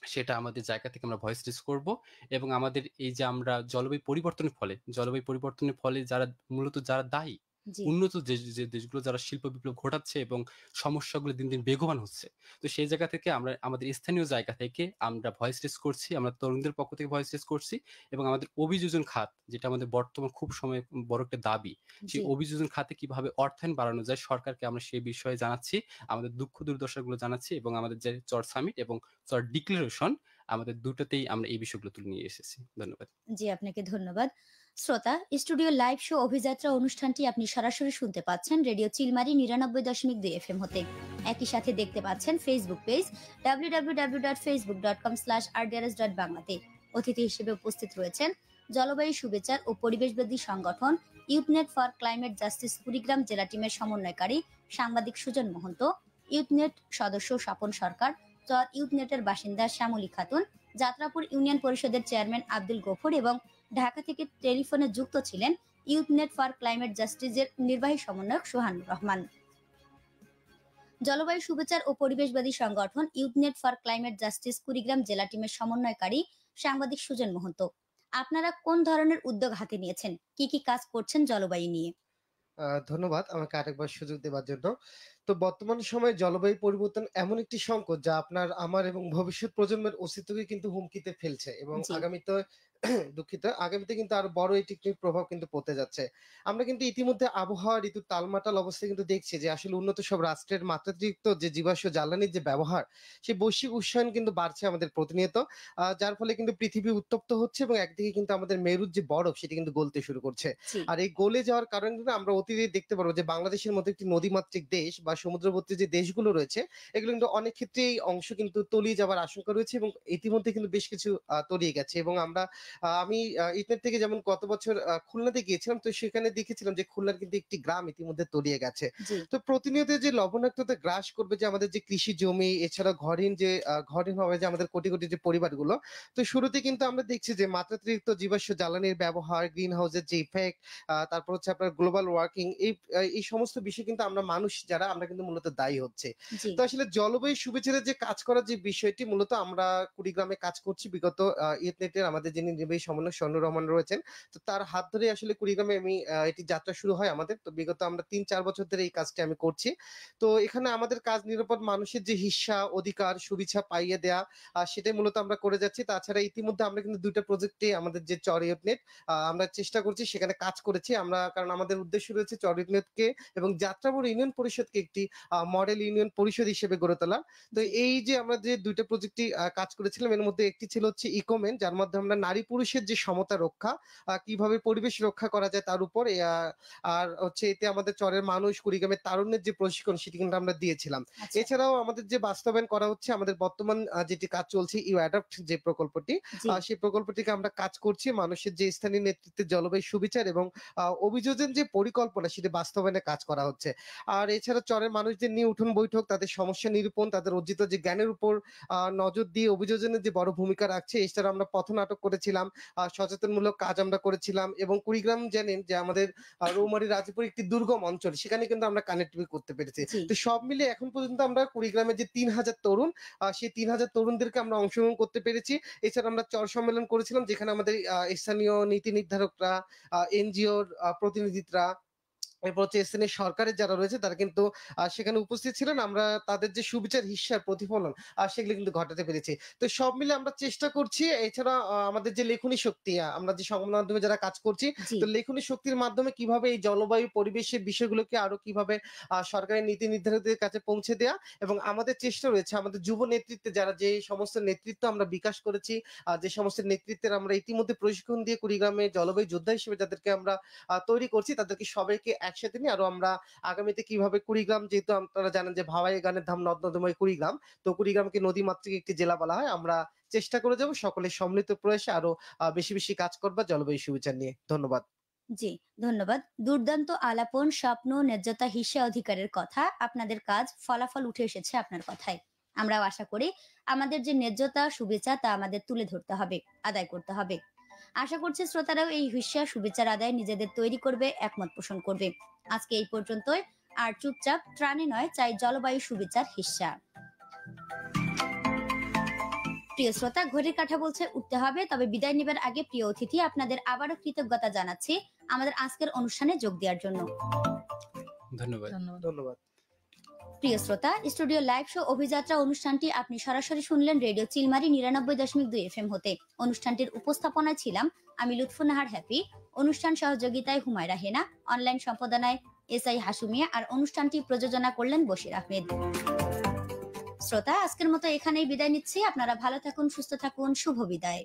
সেটা আমাদের জায়গা থেকে আমরা ভয়েস রেজ করব এবং আমাদের এই যে আমরা জলবায়ু পরিবর্তনের ফলে যারা দায়ী, জি উন্নত যে দেশগুলো যারা শিল্প বিপ্লব ঘটাচ্ছে এবং সমস্যাগুলো দিন বেগবান হচ্ছে। তো সেই জায়গা থেকে আমরা আমাদের স্থানীয় জায়গা থেকে আমরা ভয়েস রেজ করছি, আমরা তরুণদের পক্ষ থেকে ভয়েস রেজ করছি এবং আমাদের অভিযোজন খাত, যেটা আমাদের বর্তমান খুব বড় একটা দাবি, সেই জি অভিযোজন খাতে কিভাবে অর্থায়ন বাড়ানো যায় সরকারকে আমরা সেই বিষয়ে জানাচ্ছি, আমাদের দুঃখ দুর্দশাগুলো জানাচ্ছি এবং আমাদের যে চর সামিট এবং চর ডিক্লারেশন, আমাদের দুটোতেই আমরা এই বিষয়গুলো তুলে নিয়ে এসেছি। ধন্যবাদ। জি আপনাকে ধন্যবাদ। শ্রোতা, স্টুডিও লাইভ শো অভিযাত্রা অনুষ্ঠানটি আপনি সরাসরি শুনতে পাচ্ছেন রেডিও চিলমারি ৯৯.২ এফএম হতে। একই সাথে দেখতে পাচ্ছেন ফেসবুক পেজ www.facebook.com/rdrs.bangla-তে। অতিথি হিসেবে উপস্থিত রয়েছেন জলবায়ু সুবিচার ও পরিবেশবাদী সংগঠন YouthNet for climate justice Kurigram জেলা টিমের সমন্বয়কারী সাংবাদিক সুজন মহন্ত, ইউথনেট সদস্য স্বপন সরকার, চর ইউথনেটের বাসিন্দা শ্যামলী খাতুন, যাত্রাপুর ইউনিয়ন পরিষদের চেয়ারম্যান আব্দুল গফুর এবং ঢাকা থেকে টেলিফোনে যুক্ত ছিলেন ইউথনেট ফর ক্লাইমেট জাস্টিসের নির্বাহী সমন্বয়ক সোহানুর রহমান। জলবায়ু সুবিচার ও পরিবেশবাদী সংগঠন YouthNet for climate justice Kurigram জেলা টিমের সমন্বয়কারী সাংবাদিক সুজন মহন্ত, আপনারা কোন ধরনের উদ্যোগ হাতে নিয়েছেন, কি কি কাজ করছেন জলবায়ু নিয়ে? ধন্যবাদ আমাকে আরেকবার সুযোগ দেওয়ার জন্য। তো বর্তমান সময়ে জলবায়ু পরিবর্তন এমন একটি সংকট যা আপনার, আমার এবং ভবিষ্যৎ প্রজন্মের অস্তিত্বকে কিন্তু হুমকিতে ফেলছে এবং জি আগামীতে আগামীতে কিন্তু আরো বড় একটি প্রভাব কিন্তু পড়তে যাচ্ছে। আমরা কিন্তু ইতিমধ্যে আবহাওয়া ঋতুর তালমাটাল অবস্থা কিন্তু দেখছি যে আসলে উন্নত সব রাষ্ট্রের মাত্রাতিরিক্ত যে জীবাশ্ম জ্বালানির যে ব্যবহার, সেই বৈশ্বিক উষ্ণায়ন কিন্তু বাড়ছে আমাদের প্রতিনিয়ত। যার ফলে কিন্তু পৃথিবী উত্তপ্ত হচ্ছে এবং একদিকে কিন্তু আমাদের মেরুর যে বরফ সেটি কিন্তু গলতে শুরু করছে। জি আর এই গলে যাওয়ার কারণে কিন্তু আমরা অতীতে দেখতে পারবো যে বাংলাদেশের মতো একটি নদীমাতৃক দেশ বা সমুদ্রবর্তী যে দেশগুলো রয়েছে, এগুলো কিন্তু অনেক ক্ষেত্রেই অংশ কিন্তু তলিয়ে যাওয়ার আশঙ্কা রয়েছে এবং ইতিমধ্যে কিন্তু বেশ কিছু তলিয়ে গেছে এবং আমরা আমি ইন্টারনেট থেকে যেমন গত বছর খুলনাতে গিয়েছিলাম, তো সেখানে দেখেছিলাম যে খুলনার কিন্তু একটি গ্রাম ইতিমধ্যে তলিয়ে গেছে। জি তো প্রতিনিয়ত যে লবণাক্ততা গ্রাস করবে যে আমাদের যে কৃষি জমি, এছাড়া ঘরহীন হবে যে আমাদের কোটি কোটি যে পরিবারগুলো। তো শুরুতে কিন্তু আমরা দেখছি যে মাত্রাতিরিক্ত জীবাশ্ম জ্বালানির ব্যবহার, গ্রিন হাউসের যে ইফেক্ট, তারপর হচ্ছে আপনার গ্লোবাল ওয়ার্কিং, এই সমস্ত বিষয় কিন্তু আমরা মানুষ যারা আমরা কিন্তু মূলত দায়ী হচ্ছে। জি তো আসলে জলবায়ু সুবিচারে যে কাজ করার যে বিষয়টি মূলত আমরা কুড়িগ্রামে কাজ করছি বিগত ইউথনেটের আমাদের যিনি নির্বাহী সমন্বয়ক শরণুর রহমান রয়েছেন। তো তার হাত ধরে আসলে কুড়িগ্রামে এটি যাত্রা শুরু হয় আমাদের। তো বিগত আমরা ৩-৪ বছর ধরে এই কাজটি আমি করছি। তো এখানে আমাদের কাজ নিরাপদ মানুষের যে হিস্যা, অধিকার, সুবিধা পাইয়ে দেয়া, সেটাই মূলত আমরা করে যাচ্ছি। তাছাড়া ইতিমধ্যে আমরা কিন্তু ২ টা প্রজেক্টে আমাদের যে চর ইউথনেট আমরা চেষ্টা করছি সেখানে কাজ করেছি। কারণ আমাদের উদ্দেশ্য রয়েছে চর ইউথনেটকে এবং যাত্রাপুর ইউনিয়ন পরিষদকে একটি মডেল ইউনিয়ন পরিষদ হিসেবে গড়ে তোলা। তো জি এই যে আমরা যে ২ টা প্রজেক্টই কাজ করেছিলাম, এর মধ্যে একটি ছিল হচ্ছে ইকোমেন, যার মাধ্যমে আমরা নারী পুরুষের যে সমতা রক্ষা, কিভাবে পরিবেশ রক্ষা করা যায় তার উপর আর হচ্ছে এতে আমাদের চরের মানুষ, কুড়িগ্রামের তারুণ্যের যে প্রশিক্ষণ সেটি কিন্তু আমরা দিয়েছিলাম। আচ্ছা এছাড়াও আমাদের যে বাস্তবায়ন করা হচ্ছে আমাদের বর্তমান যেটি কাজ চলছে ইউ অ্যাডপ্ট যে প্রকল্পটি, জি সেই প্রকল্পটিকে আমরা কাজ করছি মানুষের যে স্থানীয় নেতৃত্বের জলবায়ু সুবিচার এবং অভিযোজন যে পরিকল্পনা সেটি বাস্তবায়নে কাজ করা হচ্ছে। আর এছাড়া চরের মানুষদের নিয়ে উঠোন বৈঠক, তাদের সমস্যা নিরূপণ, তাদের অর্জিত যে জ্ঞানের উপর নজর দিয়ে অভিযোজনের যে বড় ভূমিকা রাখছে। এছাড়া আমরা পথনাটক করেছিলাম, সচেতনমূলক কাজ আমরা করেছিলাম এবং কুড়িগ্রাম জানেন যে আমাদের রৌমারী রাজীপুর একটি দুর্গম অঞ্চল, সেখানে কিন্তু আমরা কানেক্টিভিটি করতে পেরেছি। জি তো সব মিলিয়ে এখন পর্যন্ত আমরা কুড়িগ্রামের যে ৩,০০০ তরুণ, সেই ৩,০০০ তরুণদেরকে আমরা অংশগ্রহণ করতে পেরেছি। এছাড়া আমরা চর সম্মেলন করেছিলাম যেখানে আমাদের স্থানীয় নীতি নির্ধারকরা, এনজিওর প্রতিনিধিরা, এরপর হচ্ছে স্থানীয় সরকারের যারা রয়েছে তারা কিন্তু সেখানে উপস্থিত ছিলেন। আমরা তাদের যে সুবিচার হিস্যার প্রতিফলন সেগুলো কিন্তু ঘটাতে পেরেছি। তো সব মিলে আমরা চেষ্টা করছি। এছাড়া আমাদের যে লেখনী শক্তি, আমরা যে সংবাদ মাধ্যমে যারা কাজ করছি, জি তো লেখনী শক্তির মাধ্যমে কিভাবে এই জলবায়ু পরিবেশের বিষয়গুলোকে আরো কিভাবে সরকারি নীতি নির্ধারকদের কাছে পৌঁছে দেয়া, এবং আমাদের চেষ্টা রয়েছে আমাদের যুব নেতৃত্বে যারা যে সমস্ত নেতৃত্ব আমরা বিকাশ করেছি, যে সমস্ত নেতৃত্বের আমরা ইতিমধ্যে প্রশিক্ষণ দিয়ে কুড়িগ্রামে জলবায়ু যোদ্ধা হিসেবে যাদেরকে আমরা তৈরি করছি, তাদেরকে সবাইকে একসাথে নিয়ে আরো আমরা আগামীতে কিভাবে কুড়িগ্রাম, যেহেতু আপনারা জানেন যে ভাওয়াই গানের ধাম নদ নদময় কুড়িগ্রাম, তো কুড়িগ্রামকে নদীমাতৃক একটি জেলা বলা হয়। আমরা চেষ্টা করে যাব সকলের সম্মিলিত প্রয়াসে আরো বেশি বেশি কাজ করবার জলবায়ু সুবিচার নিয়ে। ধন্যবাদ। জি ধন্যবাদ। দুর্দান্ত আলাপন, স্বপ্ন, ন্যায্যতা, হিস্যা, অধিকারের কথা, আপনাদের কাজ ফলাফল উঠে এসেছে আপনার কথায়। আমরাও আশা করি আমাদের যে ন্যায্যতা সুবিচার তা আমাদের তুলে ধরতে হবে, আদায় করতে হবে। আশা করছি শ্রোতারাও এই হিস্যা সুবিচার আদায় নিজেদের তৈরি করবে, একমত পোষণ করবে। আজকে এই পর্যন্তই। আর চুপচাপ ত্রাণে নয়, চাই জলবায়ু সুবিচার হিস্যা। প্রিয় শ্রোতা, ঘড়ির কাঁটা বলছে উঠতে হবে, তবে বিদায় নেবার আগে প্রিয় অতিথি আপনাদের আবারও কৃতজ্ঞতা জানাচ্ছি আমাদের আজকের অনুষ্ঠানে যোগ দেওয়ার জন্য। ধন্যবাদ। ধন্যবাদ। প্রিয় শ্রোতা, স্টুডিও লাইভ শো অভিযাত্রা অনুষ্ঠানটি আপনি সরাসরি শুনলেন রেডিও চিলমারি ৯৯.২ FM হতে। অনুষ্ঠানটির উপস্থাপনায় ছিলাম আমি লুৎফুন্নাহার হ্যাপি, অনুষ্ঠান সহযোগিতায় হুমায়রা হেনা, অনলাইন সম্পাদনায় SI হাসুমিয়া, আর অনুষ্ঠানটি প্রযোজনা করলেন বশির আহমেদ। শ্রোতা, আজকের মতো এখানেই বিদায় নিচ্ছি। আপনারা ভালো থাকুন, সুস্থ থাকুন, শুভ বিদায়।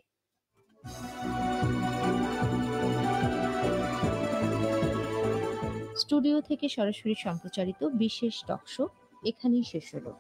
স্টুডিও থেকে সরাসরি সম্প্রচারিত বিশেষ টক শো এখানেই শেষ হলো।